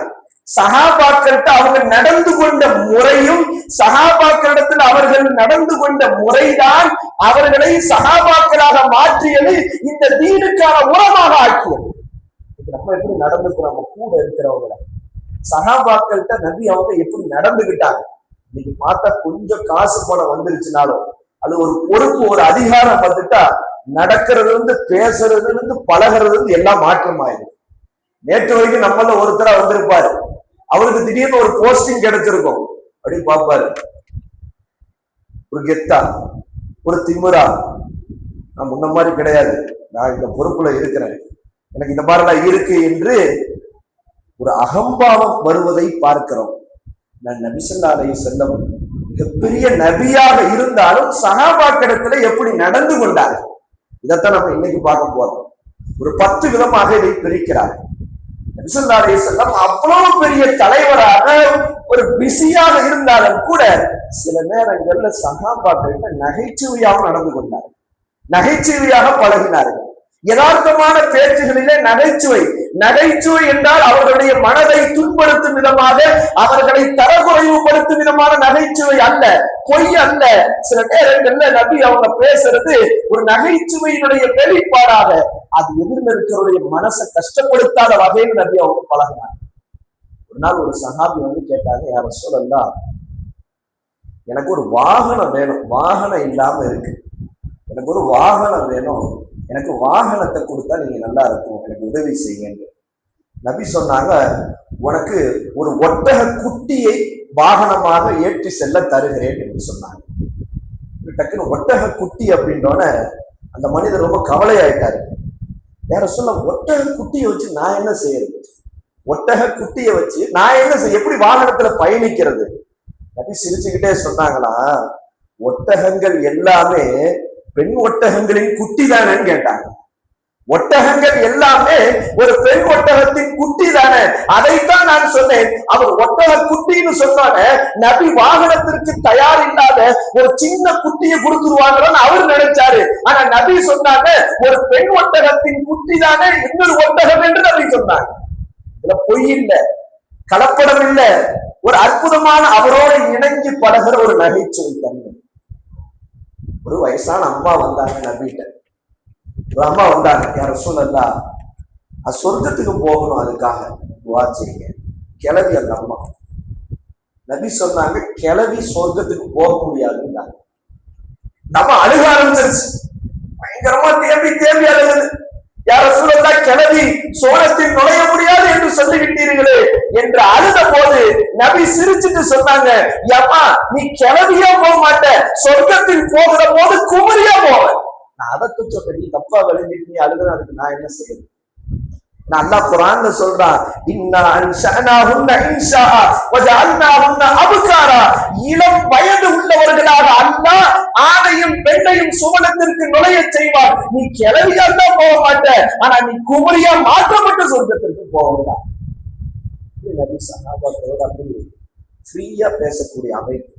சஹாபாக்கள்கிட்ட அவங்க நடந்து கொண்ட முறையும் சஹாபாக்களிடத்தில் அவர்கள் நடந்து கொண்ட முறைதான் அவர்களை சஹாபாக்களாக மாற்றியது, இந்த தீனுக்கான உரமாக ஆக்கியது. நம்ம எப்படி நடந்துக்கிறோம்? கூட இருக்கிறவங்களை சஹாபாக்கள்கிட்ட நபி அவங்க எப்படி நடந்துகிட்டாங்க? இன்னைக்கு பார்த்தா கொஞ்சம் காசு பணம் வந்துருச்சுனாலும் அது ஒரு பொறுப்பு, ஒரு அதிகாரம் வந்துட்டா நடக்கிறதுல இருந்து பேசுறதுல இருந்து பழகிறதுல இருந்து எல்லாம் மாற்றமாயிடும். நேற்று வரைக்கும் நம்மள ஒருத்தரா வந்திருப்பாரு, அவருக்கு திடீர்னு ஒரு போஸ்டிங் கிடைச்சிருக்கும், அப்படின்னு பார்ப்பாரு, ஒரு கெத்தா, ஒரு திமிரா, நான் முன்ன மாதிரி கிடையாது, நான் இந்த பொறுப்புல இருக்கிறேன், எனக்கு இந்த மாதிரிலாம் இருக்கு என்று ஒரு அகம்பாவம் வருவதை பார்க்கிறோம். நான் நபி ஸல்லல்லாஹு அலைஹி வஸல்லம் மிகப்பெரிய நபியாக இருந்தாலும் சஹாபாக்களிடத்துல எப்படி நடந்து கொண்டார், இதைத்தான் நம்ம இன்னைக்கு பார்க்க போறோம். ஒரு 10 விதமாக இதை பிரிக்கிறார். நபி ஸல்லல்லாஹு அலைஹி வஸல்லம் அவ்வளவு பெரிய தலைவராக ஒரு பிஸியாக இருந்தாலும் கூட சில நேரங்கள்ல சஹாபாக்களிட்ட நகைச்சுவையாக நடந்து கொண்டார், நகைச்சுவையாக பழகினார்கள். யதார்த்தமான பேச்சுகளிலே நகைச்சுவை என்றால் அவர்களுடைய மனதை துன்படுத்தும் விதமாக, அவர்களை தரக்குறைவுபடுத்தும் விதமான நகைச்சுவை அல்ல, பொய் அல்ல. சில நேரங்கள்ல நபி அவங்க பேசுறது ஒரு நகைச்சுவையினுடைய வெளிப்பாடாக, அது எதிர்நெருக்கருடைய மனசை கஷ்டப்படுத்தாத வகையில் நபி அவங்க பழகினாங்க. ஒரு நாள் ஒரு சஹாபி வந்து கேட்டாங்க, யார் ரசூலல்லாஹ், எனக்கு ஒரு வாகனம் வேணும், வாகனம் இல்லாம இருக்கு, எனக்கு ஒரு வாகனம் வேணும், எனக்கு வாகனத்தை கொடுத்தா நீங்க நல்லா இருக்கும், எனக்கு உதவி செய்யுங்க. நபி சொன்னாங்க, உனக்கு ஒரு ஒட்டக குட்டியை வாகனமாக ஏற்றி செல்ல தருகிறேன் என்று சொன்னாங்க. டக்குன்னு ஒட்டக குட்டி அப்படின்றோன்னு அந்த மனிதர் ரொம்ப கவலையாயிட்டாரு. யார சொல்ல, ஒட்டக குட்டியை வச்சு நான் என்ன செய்யறது? ஒட்டக குட்டியை வச்சு நான் என்ன செய்ய, எப்படி வாகனத்துல பயணிக்கிறது? நபி சிரிச்சுக்கிட்டே சொன்னாங்களா, ஒட்டகங்கள் எல்லாமே பெண் ஒட்டகங்களின் குட்டி தானேன்னு கேட்டாங்க. ஒட்டகங்கள் எல்லாமே ஒரு பெண் ஒட்டகத்தின் குட்டி தானே, அதைத்தான் நான் சொன்னேன். அவர் ஒட்டக குட்டின்னு சொன்னாங்க, நபி வாகனத்திற்கு தயார் இல்லாத ஒரு சின்ன குட்டியை கொடுத்துருவாங்கன்னு அவர் நினைச்சாரு. ஆனா நபி சொன்னாங்க, ஒரு பெண் ஒட்டகத்தின் குட்டி தானே இன்னொரு ஒட்டகம் என்று நபி சொன்னாங்க. இதுல பொய் இல்லை, கலப்படம் இல்லை, ஒரு அற்புதமான அவரோடு இணங்கி பழகிற ஒரு நகைச்சுவை தன்மை. ஒரு வயசான அம்மா வந்தாங்க நபிட்ட. ஒரு அம்மா வந்தாங்க, யார் ரசூலல்லாஹ், சொர்க்கத்துக்கு போகணும், அதுக்காக துஆ செய்யுங்க. கிளவி அந்த அம்மா. நபி சொன்னாங்க, கிளவி சொர்க்கத்துக்கு போக முடியாதுன்னாங்க. நம்ம அழுக ஆரம்பிச்சிருச்சு, பயங்கரமா தேம்பி தேம்பி அழுகுது. யார் ரசூலல்லாஹ் கிளவி சோளத்தில் நுழைய முடியாது என்று சொல்லிவிட்டீர்களே என்று அழுத போது நபி சிரிச்சுட்டு சொன்னாங்க, ஏம்மா நீ கிளவியா போக மாட்ட, சொர்க்கத்தில் போகிற போது குமரியா போவ. நான் அதை சொன்ன நீ தப்பா விளைஞ்சிட்டு நீ அழுத, அதுக்கு நான் என்ன செய்யறது? அல்லாஹ் குர்ஆன்ல சொல்றான், இன்னா அன்ஷஅனாஹுன்ன இன்ஷாஅ வஜஅல்னாஹுன்ன அப்காரா. இளம் வயது உள்ளவர்களாக அல்லாஹ் ஆணையும் பெண்ணையும் சுவனத்திற்கு நுழைய செய்வார். நீ கிளவியா தான் போக மாட்ட, ஆனா நீ குமரியா மாற்றப்பட்டு சொர்க்கத்திற்கு போவதா. நபி சஹாபாக்களோட அப்படி ஃப்ரீயா பேசக்கூடிய அமைப்பு,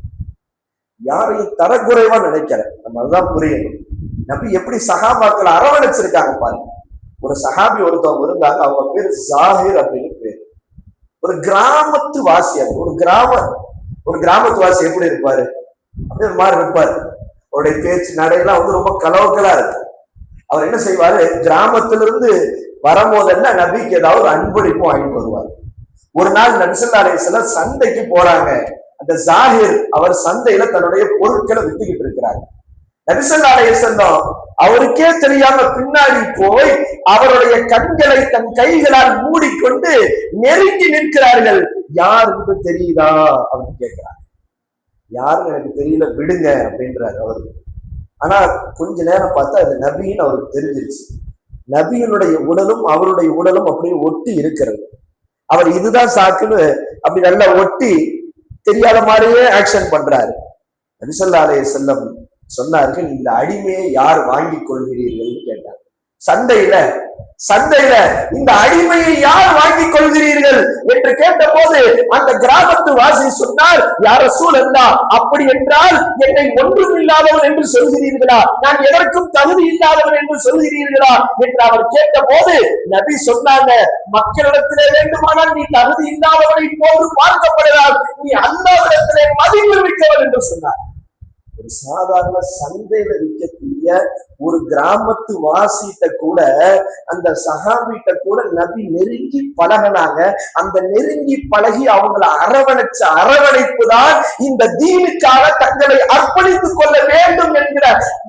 யாரையும் தரக்குறைவா நினைக்கல. நம்ம அதுதான் புரியணும். நபி எப்படி சஹாபாக்களை அரவணைச்சிருக்காங்க பாருங்க. ஒரு சஹாபி ஒருத்தவங்க இருந்தாங்க, அவங்க பேரு ஜாஹிர் அப்படின்னு பேரு. ஒரு கிராமத்து வாசி. ஒரு கிராமத்து வாசி எப்படி இருப்பாரு? அப்படியே ஒரு மாதிரி இருப்பாரு. அவருடைய பேச்சு நடையெல்லாம் ரொம்ப கலவக்கலா இருக்கு. அவர் என்ன செய்வாரு, கிராமத்திலிருந்து வரும்போதெல்லாம் நபிக்கு ஏதாவது ஒரு அன்பளிப்பும் வாங்கிட்டு வருவார். ஒரு நாள் நபி ஸல்லல்லாஹு அலைஹி வஸல்லம் சந்தைக்கு போறாங்க. அந்த ஜாஹிர் அவர் சந்தையில தன்னுடைய பொருட்களை வித்துக்கிட்டு இருக்கிறார். நபி ஸல்லல்லாஹு அலைஹி வஸல்லம் அவருக்கே தெரியாம பின்னாடி போய் அவருடைய கண்களை தன் கைகளால் மூடிக்கொண்டு நெருங்கி நிற்கிறார்கள். யாருக்கு தெரியுதா அப்படின்னு கேட்கிறார். யாருன்னு எனக்கு தெரியல, விடுங்க அப்படின்றாரு அவரு. ஆனா கொஞ்ச நேரம் பார்த்தா அது நபின்னு அவருக்கு தெரிஞ்சிருச்சு. நபியினுடைய உடலும் அவருடைய உடலும் அப்படியே ஒட்டி இருக்கிறது. அவர் இதுதான் சாக்குன்னு அப்படி நல்லா ஒட்டி தெரியாத மாதிரியே ஆக்ஷன் பண்றாரு. நபி ஸல்லல்லாஹு அலைஹி வஸல்லம் சொன்னார்கள், இந்த அடிமையை யார் வாங்கி கொள்கிறீர்கள் கேட்டார். சந்தையில இந்த அடிமையை யார் வாங்கி கொள்கிறீர்கள் என்று கேட்ட போது அந்த கிராமத்து வாசி சொன்னார், யார் ரசூலல்லாஹ், அப்படி என்றால் என்னை ஒன்றும் இல்லாதவன் என்று சொல்கிறீர்களா, நான் எதற்கும் தகுதி இல்லாதவன் என்று சொல்கிறீர்களா என்று அவர் கேட்ட போது நபி சொன்னாங்க, மக்களிடத்திலே வேண்டுமானால் நீ தகுதி இல்லாதவனை போன்று பார்க்கப்படலாம், நீ அல்லாஹ்விடத்திலே மதிப்பு மிக்கவன் என்று சொன்னார். ஒரு சாதாரண சந்தையில விற்கக்கூடிய ஒரு கிராமத்து வாசிட்ட கூட, அந்த சஹாபிட்ட கூட நபி நெருங்கி பழகினாங்க. அந்த நெருங்கி பழகி அவங்களை அரவணைச்ச அரவணைப்பு தான் இந்த தீனுக்காக தங்களை அர்ப்பணித்துக் கொள்ள வேண்டும் என்கிற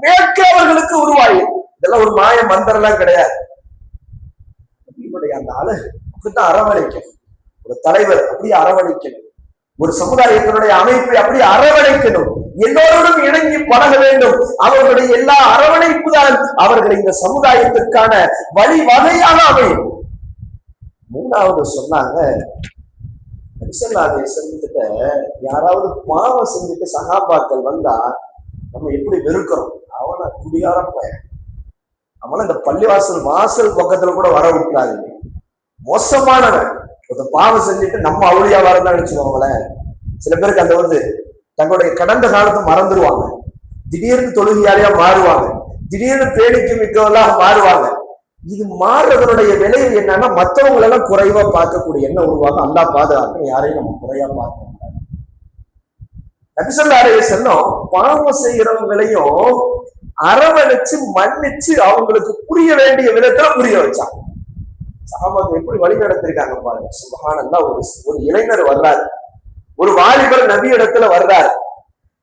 வேட்கை அவர்களுக்கு உருவாயி. இதெல்லாம் ஒரு மாய மந்திரம்லாம் கிடையாது. அந்த ஆளு அப்படித்தான் அரவணைக்கணும். ஒரு தலைவர் அப்படியே அரவணைக்கணும். ஒரு சமுதாயத்தினுடைய அமைப்பை அப்படியே அரவணைக்கணும். எல்லோரோடும் இணங்கி பழக வேண்டும். அவர்களுடைய எல்லா அரவணைப்பு தான் அவர்களை இந்த சமுதாயத்திற்கான வழிவகையாக அமையும். மூணாவது சொன்னாங்க, யாராவது பாவம் செஞ்சுட்டு சகாபாக்கள் வந்தா நம்ம எப்படி வெறுக்கிறோம்? அவனை குடியார பையன், அவனை இந்த வாசல் பக்கத்துல கூட வர விட்டுறாதீங்க. மோசமானவன். பாவம் செஞ்சுட்டு நம்ம அவளியா வரதான் நினைச்சுக்கோங்களேன். சில பேருக்கு அந்த தங்களுடைய கடந்த காலத்தை மறந்துடுவாங்க. திடீர்னு தொழுகையாளியா மாறுவாங்க. திடீர்னு பேணிக்கு மிக்கவெல்லாம் மாறுவாங்க. இது மாறுறதனுடைய விளைவு என்னன்னா, மற்றவங்களெல்லாம் குறைவா பார்க்கக்கூடிய என்ன உருவாங்க. அல்லாஹ் பாதுகாக்க யாரையும் நம்ம குறையா பார்க்க முடியாது. நபி ஸல்லல்லாஹு அலைஹி வஸல்லம் பாவம் செய்யறவங்களையும் அரவணைச்சு மன்னிச்சு அவங்களுக்கு புரிய வேண்டிய விதத்துல புரிய வச்சாங்க. சஹாபாக்கள் எப்படி வழி நடத்திருக்காங்க பாருங்க. சுப்ஹானல்லாஹ். ஒரு இளைஞர் வர்றாரு, ஒரு வாலிபர் நபி இடத்துல வர்றார்.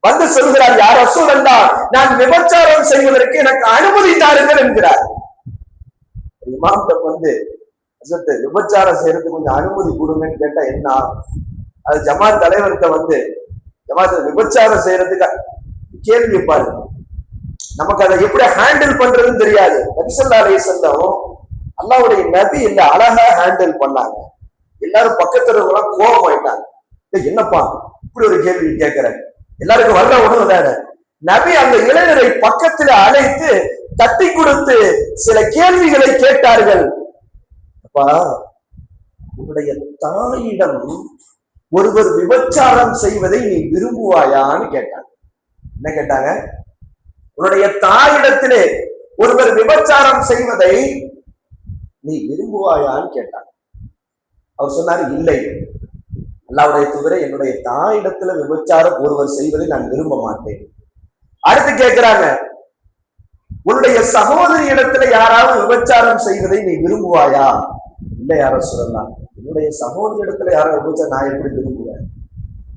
வந்து சொல்கிறார், யார் ரசூலல்லாஹ், நான் விபச்சாரம் செய்வதற்கு எனக்கு அனுமதி தாருங்கள் என்கிறார். இமாம்கிட்ட விபச்சாரம் செய்யறதுக்கு கொஞ்சம் அனுமதி கொடுங்கன்னு கேட்டா என்ன ஆகும்? அது ஜமாத் தலைவர்கிட்ட ஜமாத் விபச்சாரம் செய்யறதுக்கு கேள்வி பாருங்க. நமக்கு அதை எப்படி ஹேண்டில் பண்றதுன்னு தெரியாது. நபி ஸல்லல்லாஹு அலைஹி வஸல்லம் அல்லாஹ்வுடைய நபி இல்ல, அழகா ஹேண்டில் பண்ணாங்க. எல்லாரும் பக்கத்துல கோபம் ஆயிட்டாங்க. என்னப்பா இப்படி ஒரு கேள்வி கேட்கிற? எல்லாருக்கும் வர்ற உணவு தானே. நபி அந்த இளைஞரை பக்கத்துல அழைத்து தட்டி கொடுத்து சில கேள்விகளை கேட்டார்கள். அப்பா, உன்னுடைய தாயிடம் ஒருவர் விபச்சாரம் செய்வதை நீ விரும்புவாயான்னு கேட்டாங்க. என்ன கேட்டாங்க? உன்னுடைய தாயிடத்திலே ஒருவர் விபச்சாரம் செய்வதை நீ விரும்புவாயான்னு கேட்டாங்க. அவர் சொன்னாரு, இல்லை, அல்லாஹ்வுடைய தூதரே, என்னுடைய தாயிடத்துல விபச்சாரம் ஒருவர் செய்வதை நான் விரும்ப மாட்டேன். அடுத்து கேட்கிறாங்க, உன்னுடைய சகோதரி இடத்துல யாராவது விபச்சாரம் செய்வதை நீ விரும்புவாயா? இல்லை யார சொல்லலாம். என்னுடைய சகோதரி இடத்துல யாரும் விபச்சாரம் நான் எப்படி விரும்புவேன்?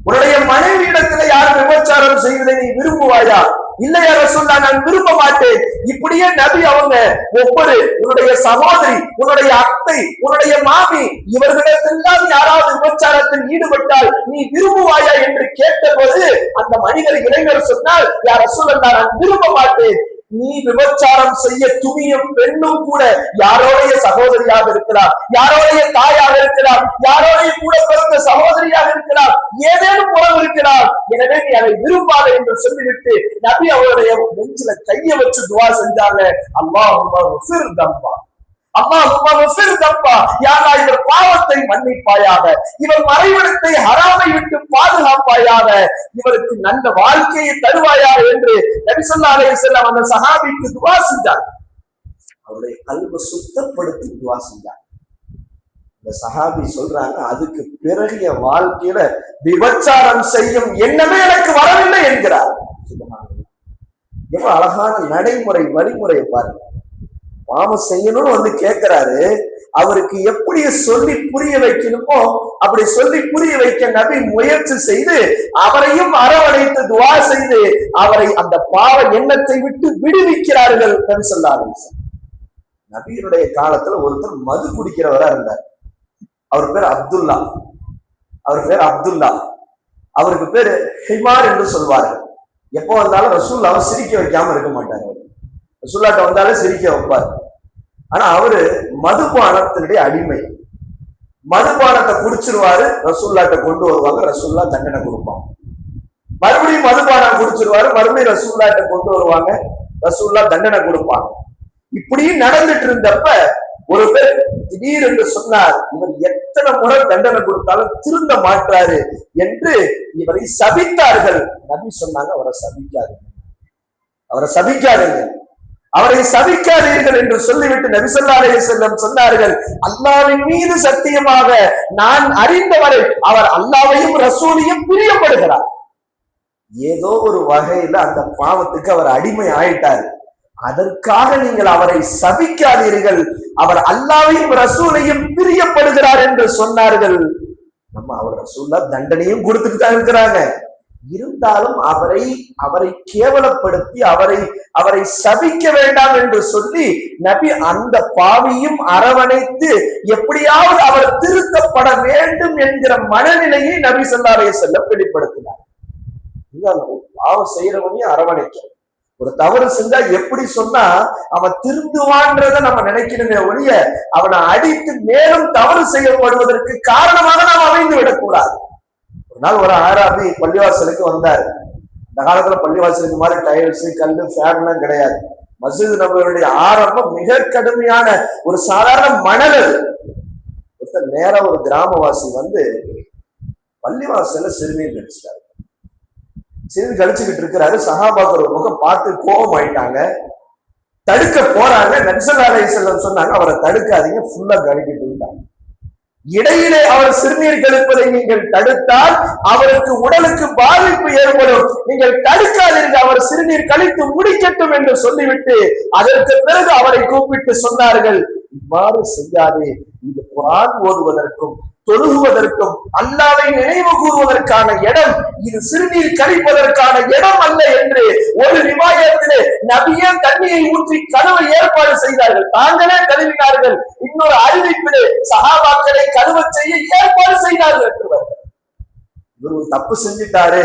உன்னுடைய மனைவி இடத்துல யாரும் விபச்சாரம் செய்வதை நீ விரும்புவாயா? இல்லையா ரசூலுல்லாஹ், நான் விரும்ப மாட்டேன். இப்படியே நபி அவங்க ஒவ்வொரு உன்னுடைய சகோதரி, உன்னுடைய அத்தை, உன்னுடைய மாமி இவர்களிடத்தெல்லாம் யாராவது விபச்சாரத்தில் ஈடுபட்டால் நீ விரும்புவாயா என்று கேட்டபோது அந்த மனிதர் இளைஞர் சொன்னால், யா ரசூலுல்லாஹ், நான் விரும்ப மாட்டேன். நீ விபச்சாரம் செய்ய துணியும் பெண்ணும் கூட யாரோடைய சகோதரியாக இருக்கலாம், யாரோடைய தாயாக இருக்கலாம், யாரோடைய கூட பிறந்த சகோதரியாக இருக்கலாம், ஏதேனும் உறவு இருக்கலாம். எனவே நீ அதை விரும்பாத என்று சொல்லிவிட்டு நபி அவருடைய நெஞ்சில கைய வச்சு துவா செஞ்சாங்க. அல்லாஹும்ம ஃபிர் தம்பா, அல்லாஹும்ம ஃபிர் தம்பா, யா அல்லாஹ் இவர் பாவத்தை மன்னிப்பாயாக, இவர் மறைவிடத்தை ஹராமை விட்டு பாதுகாப்பாயாக, இவருக்கு நல்ல வாழ்க்கையை தருவாயாக என்று நபி ஸல்லல்லாஹு அலைஹி வஸல்லம் அந்த சஹாபிக்கு துவா செஞ்சார். அவருடைய கல்வை சுத்தப்படுத்தி துவா செஞ்சார். இந்த சஹாபி சொல்றாங்க, அதுக்கு பிறகு என் வாழ்க்கையில விபச்சாரம் செய்யும் எண்ணமே எனக்கு வரவில்லை என்கிறார். எவ்வளவு அழகான நடைமுறை வழிமுறையை பாருங்க. பாவம் செய்யணும்னு வந்து கேட்கிறாரு, அவருக்கு எப்படி சொல்லி புரிய வைக்கணுமோ அப்படி சொல்லி புரிய வைக்க நபி முயற்சி செய்து அவரையும் அரவணைத்து துவா செய்து அவரை அந்த பாவ எண்ணத்தை விட்டு விடுவிக்கிறார்கள். நபி ஸல்லல்லாஹு அலைஹி வஸல்லம் நபியினுடைய காலத்துல ஒருத்தர் மது குடிக்கிறவரா இருந்தார். அவர் பேர் அப்துல்லா. அவருக்கு பேரு ஹிமார் என்று சொல்வார்கள். எப்போ வந்தாலும் ரசூலுல்லாஹ்வை சிரிக்க வைக்காம இருக்க மாட்டாங்க. ரசூலுல்லாஹ்ட்ட வந்தாலே சிரிக்க வைப்பார். ஆனா அவரு மதுபானத்தினுடைய அடிமை. மதுபானத்தை குடிச்சிருவாரு, ரசூலுல்லாஹ்ட்ட கொண்டு வருவாங்க, ரசூலுல்லாஹ் தண்டனை கொடுப்பாங்க. மறுபடியும் மதுபானம் குடிச்சிருவாரு, மறுபடியும் ரசூலுல்லாஹ்ட்ட கொண்டு வருவாங்க, ரசூலுல்லாஹ் தண்டனை கொடுப்பாங்க. இப்படி நடந்துட்டு இருந்தப்ப ஒரு பேர் திடீர் என்று சொன்னார், இவர் எத்தனை முறை தண்டனை கொடுத்தாலும் திருந்த மாட்டாரு என்று இவரை சபித்தார்கள். நபி சொன்னாங்க, அவரை சபிக்காதீர்கள் என்று சொல்லிவிட்டு நபி ஸல்லல்லாஹு அலைஹி வஸல்லம் சொன்னார்கள், அல்லாஹ்வின் மீது சத்தியமாக நான் அறிந்தவரை அவர் அல்லாஹ்வையும் ரசூலையும் பிரியப்படுகிறார். ஏதோ ஒரு வகையில அந்த பாவத்துக்கு அவர் அடிமை ஆயிட்டார். அதற்காக நீங்கள் அவரை சபிக்காதீர்கள், அவர் அல்லாஹ்வையும் ரசூலையும் பிரியப்படுகிறார் என்று சொன்னார்கள். நம்ம அவர் ரசூலுல்லாஹ் தண்டனையும் கொடுத்துட்டு தான் இருக்கிறாங்க. இருந்தாலும் அவரை கேவலப்படுத்தி அவரை சபிக்க வேண்டாம் என்று சொல்லி நபி அந்த பாவியும் அரவணைத்து எப்படியாவது அவர் திருத்தப்பட வேண்டும் என்கிற மனநிலையை நபி ஸல்லல்லாஹு அலைஹி வஸல்லம் வெளிப்படுத்தினார். பாவம் செய்யறவனையும் அரவணைக்க, ஒரு தவறு செஞ்சா எப்படி சொன்னா அவன் திருந்துவான்றத நம்ம நினைக்கணுமே ஒழிய அவனை அடித்து மேலும் தவறு செய்யப்படுவதற்கு காரணமாக நாம் அமைந்து விடக்கூடாது. ஒரு நாள் ஒரு ஆராபி பள்ளிவாசலுக்கு வந்தார். அந்த காலத்துல பள்ளிவாசலுக்கு மாதிரி டைல்ஸ், கல்லு, ஃபேன் எல்லாம் கிடையாது. மஸ்ஜித் நபவியுடைய ஆரம்பம் மிக கடுமையான ஒரு சாதாரண மணல். ஒருத்தர் நேரா ஒரு கிராமவாசி வந்து பள்ளிவாசல்ல சிறுநீர் கழிச்சிட்டாரு. சிறுநீர் கழிச்சுக்கிட்டு இருக்கிறாரு. சஹாபாக்கள் ஒரு முகம் பார்த்து கோபம் ஆயிட்டாங்க, தடுக்க போறாங்க. நபி ஸல்லல்லாஹு அலைஹி வஸல்லம் சொன்னாங்க, அவரை தடுக்காதீங்க, ஃபுல்லா கழிக்கிட்டு இருந்தாங்க. இடையிலே அவர் சிறுநீர் கழிப்பதை நீங்கள் தடுத்தால் அவருக்கு உடலுக்கு பாதிப்பு ஏற்படும், நீங்கள் தடுக்காதீர்கள், அவர் சிறுநீர் கழித்து முடிக்கட்டும் என்று சொல்லிவிட்டு அதற்கு பிறகு அவரை கூப்பிட்டு சொன்னார்கள், இவ்வாறு செய்யாதே, இது குர்ஆன் ஓதுவதற்கும் தொழுகுவதற்கும் அல்லாஹ்வை நினைவு கூறுவதற்கான இடம், இது சிறுநீர் கழிப்பதற்கான இடம் அல்ல என்று ஒரு ரிவாயத்திலே நபியே தண்ணியை ஊற்றி கழுவ ஏற்பாடு செய்தார்கள். தாங்களே கழுவினார்கள். இன்னொரு அறிவிப்பிலே சஹாபாக்களை கழுவ செய்ய ஏற்பாடு செய்தார்கள் என்றார்கள். இவர் ஒரு தப்பு செஞ்சிட்டாரு,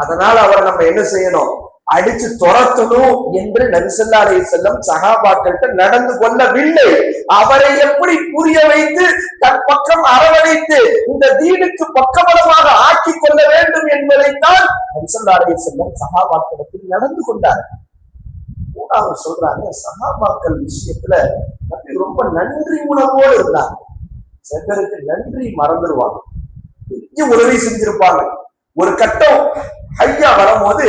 அதனால அவரை நம்ம என்ன செய்யணும், அடிச்சு துரத்தணும் என்று நபி ஸல்லல்லாஹு அலைஹி வஸல்லம் சஹாபாக்கள்கிட்ட நடந்து கொள்ளவில்லை. அவரை எப்படி புரிய வைத்து தன் பக்கம் அரவணைத்து இந்த தீனுக்கு பக்கபலமாக ஆக்கி கொள்ள வேண்டும் என்பதைத்தான் நபி ஸல்லல்லாஹு அலைஹி வஸல்லம் சஹாபாக்களிடத்தில் நடந்து கொண்டார். அவங்க சொல்றாங்க, சஹாபாக்கள் விஷயத்துல நபி ரொம்ப நன்றி உணர்வோடு இருந்தாங்க. சிலருக்கு நன்றி மறந்துடுவாங்க, பெரிய உதவி செஞ்சிருப்பாங்க. ஒரு கட்டம் ஐயா வரும்போது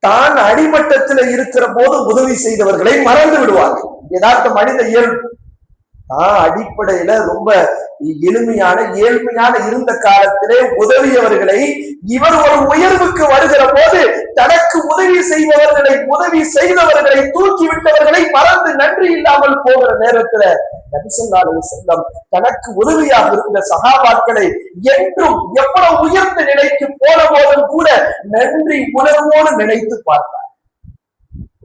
தான் அடிமட்டத்துல இருக்கிற போது உதவி செய்தவர்களை மறந்து விடுவாங்க. யதார்த்த மனித இயல்பு. தான் அடிப்படையில ரொம்ப ஏழ்மையான இருந்த காலத்திலே உதவியவர்களை இவர் ஒரு உயர்வுக்கு வருகிற போது தனக்கு உதவி செய்தவர்களை தூக்கி விட்டவர்களை மறந்து நன்றி இல்லாமல் போகிற நேரத்துல நபி ஸல்லல்லாஹு அலைஹி வஸல்லம் தனக்கு உதவியாக இருந்த சஹாபாக்களை என்றும் எவ்வளவு உயர்ந்த நிலைக்கு போன போதும் கூட நன்றி உணர்வோடு நினைத்து பார்த்தார்.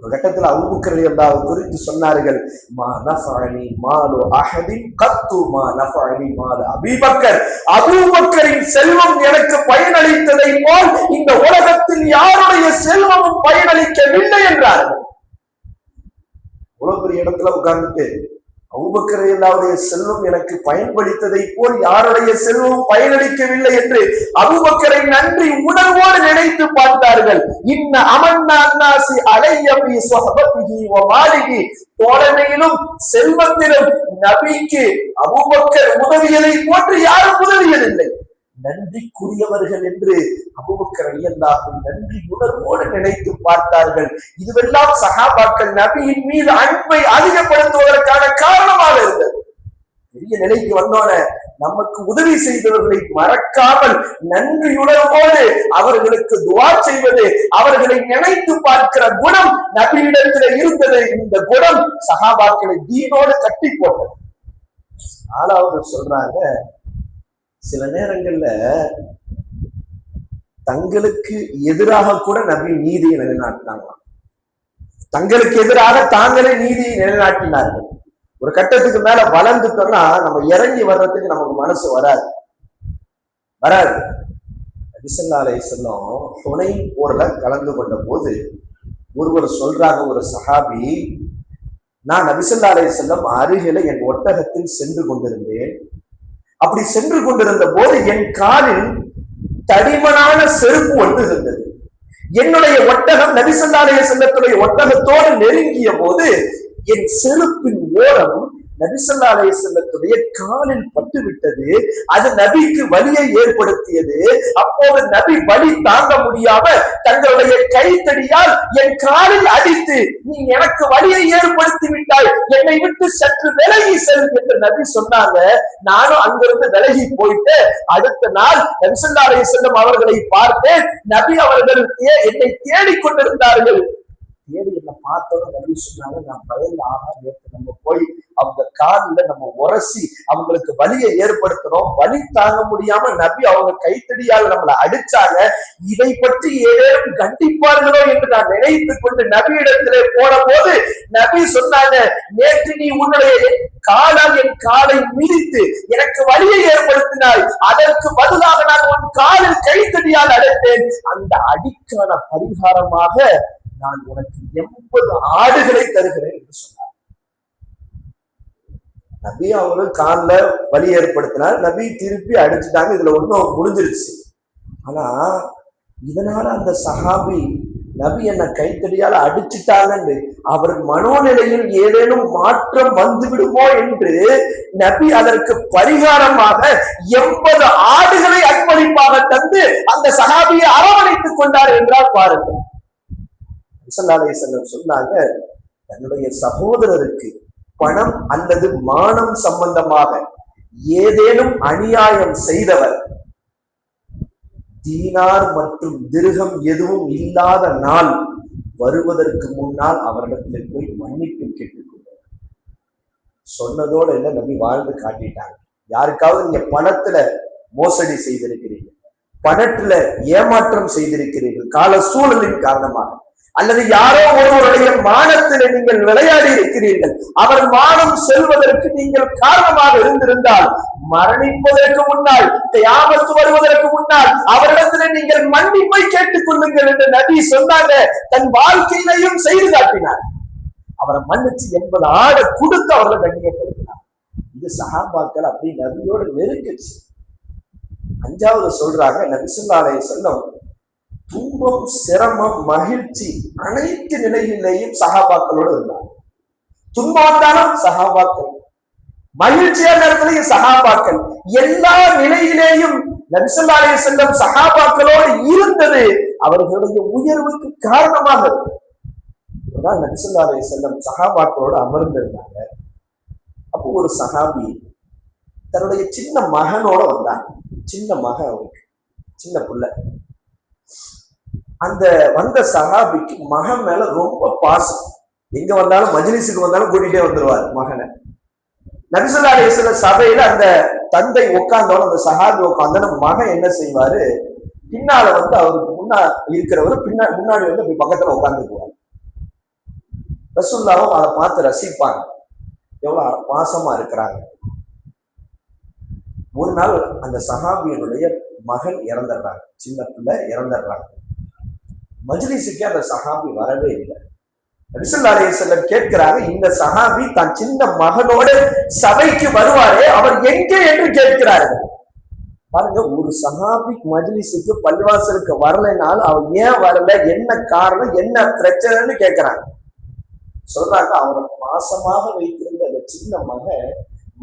ஒரு கட்டத்துல அபூபக்கர் ரலியல்லாஹு குறித்து சொன்னார்கள், மா நஃபஅனி மாலு அஹதின் கத்து மா நஃபஅனி மாலு அபூபக்கர். அபூபக்கரின் செல்வம் எனக்கு பயனளித்ததை போல் இந்த உலகத்தில் யாருடைய செல்வமும் பயனளிக்கவில்லை என்றார்கள். இவ்வளவு பெரிய இடத்துல உட்கார்ந்துட்டு அபூபக்கர் ரலியல்லாஹுடைய செல்வம் எனக்கு பயன்படுத்ததை போல் யாருடைய செல்வமும் பயனளிக்கவில்லை என்று அபூபக்கரை நன்றி உணர்வோடு நினைத்து பார்த்தார்கள். இன்ன அமன்னா அன்னாசி அலைய பி ஸஹபத்திஹி வ மாலிஹி. தோழமையிலும் செல்வத்திலும் நபிக்கு அபூபக்கர் உதவியதை போன்று யாரும் உதவியதில்லை. நன்றிக்குரியவர்கள் என்று அபூபக்கர் ரலியல்லாஹு நன்றி உணர்வோடு நினைத்து பார்த்தார்கள். இதுவெல்லாம் சஹாபாக்கள் நபியின் மீது அன்பை அதிகப்படுத்துவதற்கான காரணமாக இருந்தது. பெரிய நிலைக்கு வந்தோன நமக்கு உதவி செய்தவர்களை மறக்காமல் நன்றியுணர்வோடு அவர்களுக்கு துஆ செய்வது, அவர்களை நினைத்து பார்க்கிற குணம் நபியிடத்தில் இருந்தது. இந்த குணம் சஹாபாக்களை தீனோடு கட்டி போட்டது. நாலாவது சொல்றாங்க, சில நேரங்கள்ல தங்களுக்கு எதிராக கூட நபி நீதியை நிலைநாட்டினாங்களாம். தங்களுக்கு எதிராக தாங்களே நீதியை நிலைநாட்டினார்கள். ஒரு கட்டத்துக்கு மேல வளர்ந்துட்டோம்னா நம்ம இறங்கி வர்றதுக்கு நமக்கு மனசு வராது. நபி ஸல்லல்லாஹு அலைஹி வஸல்லம் ஹுனைன் போர்ல கலந்து கொண்ட போது ஒருவர் சொல்றாங்க, ஒரு சஹாபி, நான் நபி ஸல்லல்லாஹு அலைஹி வஸல்லம் அருகில என் ஒட்டகத்தில் சென்று கொண்டிருந்தேன். அப்படி சென்று கொண்டிருந்த போது என் காலில் தடிமனான செருப்பு ஒன்று இருந்தது. என்னுடைய ஒட்டகம் நபி ஸல்லல்லாஹு அலைஹி வஸல்லத்துடைய ஒட்டகத்தோடு நெருங்கிய போது என் செருப்பின் ஓரம் நபி ஸல்லல்லாஹு அலைஹி வஸல்லத்துடைய காலில் பட்டு விட்டது. அது நபிக்கு வலியை ஏற்படுத்தியது. அப்போது நபி வலி தாங்க முடியாம தங்களுடைய கைத்தடியால் என் காலில் அடித்து, நீ எனக்கு வலியை ஏற்படுத்தி விட்டாய், என்னை விட்டு சற்று விலகி செல் என்று நபி சொன்னாங்க. நானும் அங்கிருந்து விலகி போயிட்டு அடுத்த நாள் நபி ஸல்லல்லாஹு அலைஹி வஸல்லம் அவர்களை பார்த்தேன். நபி அவர்கள் என்னை தேடிக்கொண்டிருந்தார்கள். தேடி என்ன பார்த்தோம் நபி சொன்னாங்க, நான் பயந்து நேற்று நம்ம போய் அவங்க காலில் நம்ம உரசி அவங்களுக்கு வலியை ஏற்படுத்தணும், வலி தாங்க முடியாம நபி அவங்க கைத்தடியால் நம்மளை அடிச்சாங்க, இதை பற்றி ஏதேனும் கண்டிப்பார்களோ என்று நான் நினைத்து கொண்டு நபியிடத்திலே போன போது நபி சொன்னாங்க, நேற்று நீ உன்னுடைய காலால் என் காலை மிதித்து எனக்கு வலியை ஏற்படுத்தினாய், அதற்கு பதிலாக நான் உன் காலில் கைத்தடியால் அடைத்தேன். அந்த அடிக்கான பரிகாரமாக நான் உனக்கு 80 ஆடுகளை தருகிறேன் என்று சொன்னார். நபி அவர்கள் காலில் வலி ஏற்படுத்தினார், நபி திருப்பி அடிச்சுட்டாங்க. இதுல ஒன்றும் முடிஞ்சிருச்சு. ஆனா இதனால அந்த சஹாபி நபி என்ன கைத்தடியால அடிச்சுட்டாங்கன்னு அவர் மனோநிலையில் ஏதேனும் மாற்றம் வந்து விடுமோ என்று நபி அதற்கு பரிகாரமாக 80 ஆடுகளை அர்ப்பணிப்பாக தந்து அந்த சஹாபியை அரவணைத்துக் கொண்டார் என்றால் பாருங்கள். ஸல்லல்லாஹு அலைஹி வஸல்லம் சொன்னாங்க, தன்னுடைய சகோதரருக்கு பணம் அல்லது மானம் சம்பந்தமாக ஏதேனும் அநியாயம் செய்தவர் தீனார் மற்றும் திர்ஹம் எதுவும் இல்லாத நாள் வருவதற்கு முன்னால் அவரிடத்தில் போய் மன்னிப்பு கேட்டுக்கொண்டார். சொன்னதோடு என்ன நபி வாழ்ந்து காட்டிட்டாங்க. யாருக்காவது நீங்க பணத்துல மோசடி செய்திருக்கிறீர்கள், பணத்துல ஏமாற்றம் செய்திருக்கிறீர்கள் கால சூழலின் காரணமாக, அல்லது யாரோ ஒருவருடைய மானத்தில் நீங்கள் விளையாடி இருக்கிறீர்கள், அவர் மானம் செல்வதற்கு நீங்கள் காரணமாக இருந்திருந்தால் மரணிப்பதற்கு முன்னால், கியாமத் வருவதற்கு முன்னால் அவரிடத்தில் நீங்கள் மன்னிப்பை கேட்டுக் கொள்ளுங்கள் என்று நபி சொன்னாங்க. தன் வாழ்க்கையிலையும் செய்து காட்டினார். அவரை மன்னிச்சு 80 ஆடை கொடுத்து அவர்களை கண்ணியப்படுத்தினார். இது சஹாபாக்கள் அப்படி நபியோடு நெருக்கிச்சு. 5வது சொல்றாங்க, நபி ஸல்லல்லாஹு அலைஹி வஸல்லம் துன்பம், சிரமம், மகிழ்ச்சி அனைத்து நிலையிலேயும் சஹாபாக்களோடு இருந்தார். துன்பம் வந்தாலும் சஹாபாக்கள், மகிழ்ச்சியான நேரத்திலேயும் சஹாபாக்கள், எல்லா நிலையிலேயும் நபி ஸல்லல்லாஹு அலைஹி வஸல்லம் சஹாபாக்களோடு இருந்தது அவர்களுடைய உயர்வுக்கு காரணமாக இருக்கு. நபி ஸல்லல்லாஹு அலைஹி வஸல்லம் சஹாபாக்களோடு அமர்ந்திருந்தாங்க. அப்போ ஒரு சஹாபி தன்னுடைய சின்ன மகனோட வந்தாங்க. சின்ன மகன், அவருக்கு சின்ன பிள்ளை. அந்த வந்த சஹாபிக்கு மகன் மேல ரொம்ப பாசம். எங்க வந்தாலும் மஜ்லிஸுக்கு வந்தாலும் கூட்டிகிட்டே வந்துருவார் மகனை. நபி ஸல்லல்லாஹு அலைஹி வஸல்லம் சபையில அந்த தந்தை உட்கார்ந்தோட அந்த சஹாபி உட்கார்ந்தோட மகன் என்ன செய்வாரு, பின்னால அவருக்கு முன்னா இருக்கிறவர் முன்னாடி அப்படி பக்கத்துல உட்கார்ந்துக்குவார். ரசூலுல்லாஹும் அதை பார்த்து ரசிப்பாங்க, எவ்வளவு பாசமா இருக்கிறாங்க. ஒரு நாள் அந்த சஹாபியனுடைய மகன் இறந்துடுறாங்க, சின்ன பிள்ளை இறந்துடுறாங்க. மஜ்லிஸுக்கு அந்த சஹாபி வரவே இல்லை. நபி ஸல்லல்லாஹு அலைஹி வஸல்லம் கேட்கிறாங்க, இந்த சஹாபி தான் சின்ன மகனோட சபைக்கு வருவாரே அவர் எங்கே என்று கேட்கிறார்கள். பாருங்க, ஒரு சஹாபி மஜ்லிஸுக்கு பள்ளிவாசலுக்கு வரலைனாலும் அவர் ஏன் வரல, என்ன காரணம், என்ன பிரச்சனைன்னு கேட்கிறாங்க. சொல்றாங்க, அவரை பாசமாக வைத்திருந்த அந்த சின்ன மகன்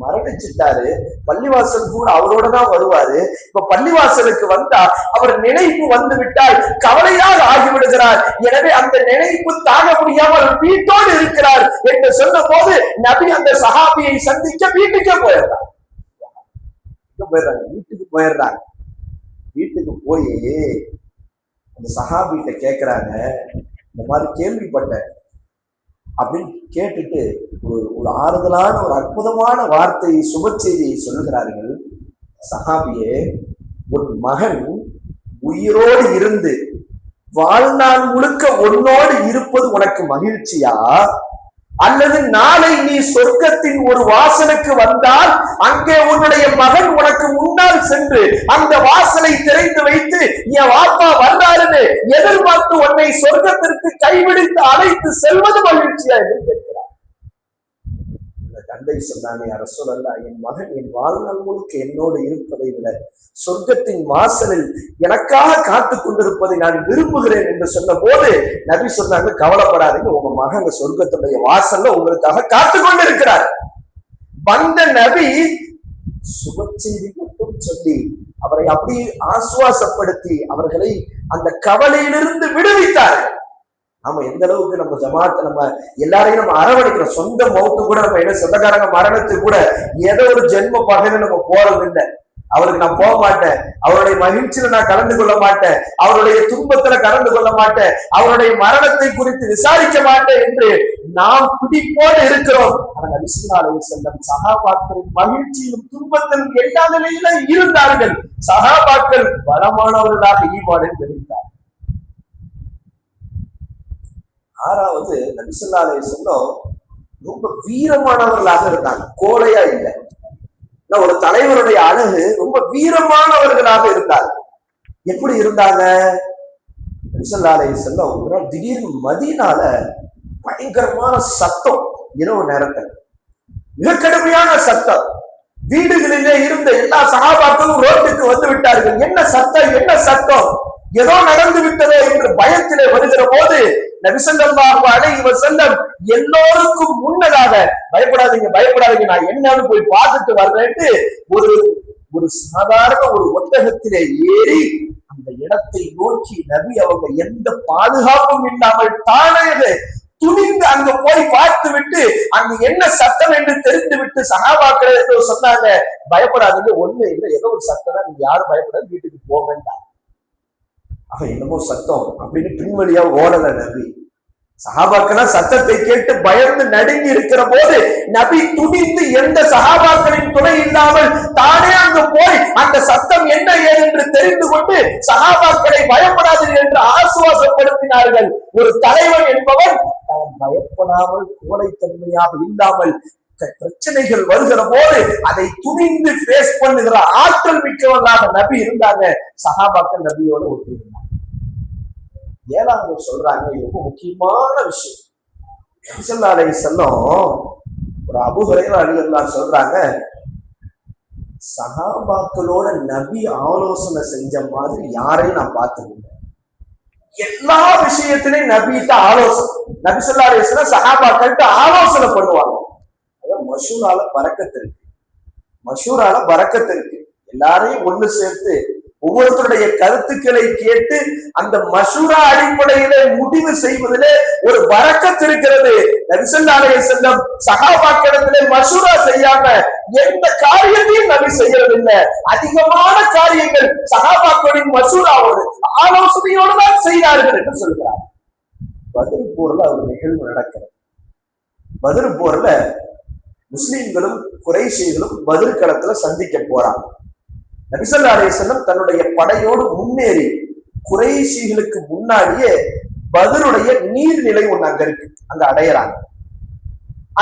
மரணிச்சுட்டாரு, பள்ளிவாசல் கூட அவரோட தான் வருவாரு. இப்ப பள்ளிவாசலுக்கு வந்தா அவர் நினைப்பு வந்து விட்டால் கவலையாக ஆகிவிடுகிறார். எனவே அந்த நினைப்பு தாங்க முடியாமல் வீட்டோடு இருக்கிறார் என்று சொன்ன போது நபி அந்த சஹாபியை சந்திக்க வீட்டுக்கே போயிடுறாங்க. வீட்டுக்கு போய் அந்த சஹாபிட்ட கேட்கிறாங்க, இந்த மாதிரி கேள்விப்பட்டேன் அப்படின்னு கேட்டுட்டு ஒரு ஆறுதலான ஒரு அற்புதமான வார்த்தையை, சுப செய்தியை சொல்லுகிறார்கள். சஹாபியே, உன் மகன் உயிரோடு இருந்து வாழ்நாள் முழுக்க உன்னோடு இருப்பது உனக்கு மகிழ்ச்சியா, அல்லது நாளை நீ சொர்க்கத்தின் ஒரு வாசலுக்கு வந்தால் அங்கே உன்னுடைய மகன் உனக்கு முன்னால் சென்று அந்த வாசலை திறந்து வைத்து என் வாப்பா வந்தாருன்னு எதிர்பார்த்து உன்னை சொர்க்கத்திற்கு கைவிடித்து அழைத்து செல்வது மகிழ்ச்சியா என்று கேட்கிறார். தந்தை சொன்னாங்க, ரசூலல்லாஹ், என் மகன் என் வாழ்நாள் முழுக்க என்னோடு இருப்பதை விட சொர்க்கத்தின் வாசலில் எனக்காக காத்துக் கொண்டிருப்பதை நான் விரும்புகிறேன் என்று சொன்ன போது நபி சொன்னாங்க, கவலைப்படாதீங்க, உங்க மகன் சொர்க்கத்துடைய வாசல்ல உங்களுக்காக காத்து கொண்டிருக்கிறார். வந்த நபி சுப செய்தி மட்டும் சொல்லி அவரை அப்படி ஆசுவாசப்படுத்தி அவர்களை அந்த கவலையிலிருந்து விடுவித்தார்கள். நாம எந்த அளவுக்கு நம்ம ஜமாத்தை நம்ம எல்லாரையும் நம்ம அரவணைக்கிறோம். சொந்த மௌத்து கூட நம்ம என்ன, சொந்தக்காரங்க மரணத்துக்கு கூட ஏதோ ஒரு ஜென்ம பகையில நம்ம போறது இல்லை. அவருக்கு நான் போக மாட்டேன், அவருடைய மகிழ்ச்சியில நான் கலந்து கொள்ள மாட்டேன், அவருடைய துன்பத்துல கலந்து கொள்ள மாட்டேன், அவருடைய மரணத்தை குறித்து விசாரிக்க மாட்டேன் என்று நாம் பிடிப்போடு இருக்கிறோம். ஆனால் நபி ஸல்லல்லாஹு அலைஹி வஸல்லம் சஹாபாக்களின் மகிழ்ச்சியிலும் துன்பத்திலும் எல்லா நிலையில இருந்தார்கள். சஹாபாக்கள் பலமானவர்களாக ஈமானில் தெரிந்தார். ஆறாவது, நபி ஸல்லல்லாஹு அலைஹி வஸல்லம் ரொம்ப வீரமானவர்களாக இருந்தாங்க, கோழையா இல்லை. ஒரு தலைவருடைய அழகு ரொம்ப வீரமானவர்களாக இருந்தாங்க. எப்படி இருந்தாங்க? நபி ஸல்லல்லாஹு அலைஹி வஸல்லம் ஒரு நாள் திடீர்னு மதீனால பயங்கரமான சத்தம், இரவு நேரத்தில் மிக கடுமையான சத்தம். வீடுகளிலே இருந்த எல்லா சஹாபாக்களும் ரோட்டுக்கு வந்து விட்டார்கள். என்ன சத்தம், என்ன சத்தம், ஏதோ நடந்து விட்டதோ என்று பயத்திலே வருகிற போது நபி ஸல்லல்லாஹு அலைஹி வஸல்லம் எல்லோருக்கும் முன்னதாக, பயப்படாதீங்க பயப்படாதீங்க, நான் என்னன்னு போய் பார்த்துட்டு வர்றேன்ட்டு ஒரு சாதாரண ஒரு ஒட்டகத்திலே ஏறி அந்த இடத்தை நோக்கி நபி அவங்க எந்த பாதுகாப்பும் இல்லாமல் தானாக துணிந்து அங்க போய் பார்த்து விட்டு அங்க என்ன சத்தம் என்று தெரிந்து விட்டு சஹாபாக்களை சொன்னாங்க, பயப்படாதீங்க, ஒண்ணு இல்லை, ஏதோ ஒரு சத்தம் தான், நீங்க யாரும் பயப்படாது, வீட்டுக்கு போக வேண்டாம். அவன் என்னமோ சத்தம் அப்படின்னு பின்வழியா ஓடல நபி. சஹாபாக்கெல்லாம் சத்தத்தை கேட்டு பயந்து நடுங்கி இருக்கிற போது நபி துணிந்து எந்த சஹாபாக்களின் துணை இல்லாமல் தானே அங்கு போய் அந்த சத்தம் என்ன ஏது என்று தெரிந்து கொண்டு சஹாபாக்களை பயப்படாதீர்கள் என்று ஆசுவாசப்படுத்தினார்கள். ஒரு தலைவன் என்பவன் தான் பயப்படாமல் கோழைத்தன்மையாக இல்லாமல் பிரச்சனைகள் வருகிற போது அதை துணிந்து பேஸ் பண்ணுகிற ஆற்றல் மிக்கவர்களாக நபி இருந்தாங்க. சஹாபாக்கள் நபியோட ஒட்டி இருந்தாங்க. ஏழாவது சொல்றாங்க, ரொம்ப முக்கியமான விஷயம். நபி ஸல்லல்லாஹு அலைஹி வஸல்லம் ஒரு அபூ ஹுரைரா ரலியல்லாஹு சொல்றாங்க, சஹாபாக்களோட நபி ஆலோசனை செஞ்ச மாதிரி யாரையும் நான் பார்த்ததில்லை. எல்லா விஷயத்திலையும் நபிட்ட ஆலோசனை, நபி ஸல்லல்லாஹு அலைஹி வஸல்லம் சஹாபாக்கள்கிட்ட ஆலோசனை பண்ணுவாங்க. அதான் மஷூரால பரக்கத்து இருக்கு, மஷூரால பரக்கத்து இருக்கு. எல்லாரையும் ஒண்ணு சேர்த்து ஒவ்வொருத்தருடைய கருத்துக்களை கேட்டு அந்த மஷூரா அடிப்படையிலே முடிவு செய்வதிலே ஒரு பரக்கத்து இருக்கிறது. நபி ஸல்லல்லாஹு அலைஹி வஸல்லம் சஹாபாக்களிடத்திலே மஷூரா செய்யாம எந்த காரியத்தையும் நபி செய்யறதில்லை. அதிகமான காரியங்கள் சஹாபாக்களின் மஷூராவோடு ஆலோசனையோடு தான் செய்தார்கள் என்று சொல்கிறார். பத்ர் போர்ல ஒரு நிகழ்வு நடக்கிறது. பத்ர் போர்ல முஸ்லிம்களும் குறைஷிகளும் பத்ர் களத்துல சந்திக்க போறாங்க. நபி ஸல்லல்லாஹு அலைஹி வஸல்லம் தன்னுடைய படையோடு முன்னேறி குறைஷிகளுக்கு முன்னாடியே பத்ருடைய நீர்நிலை ஒண்ணு அங்க இருக்கு, அங்க அடையறாங்க.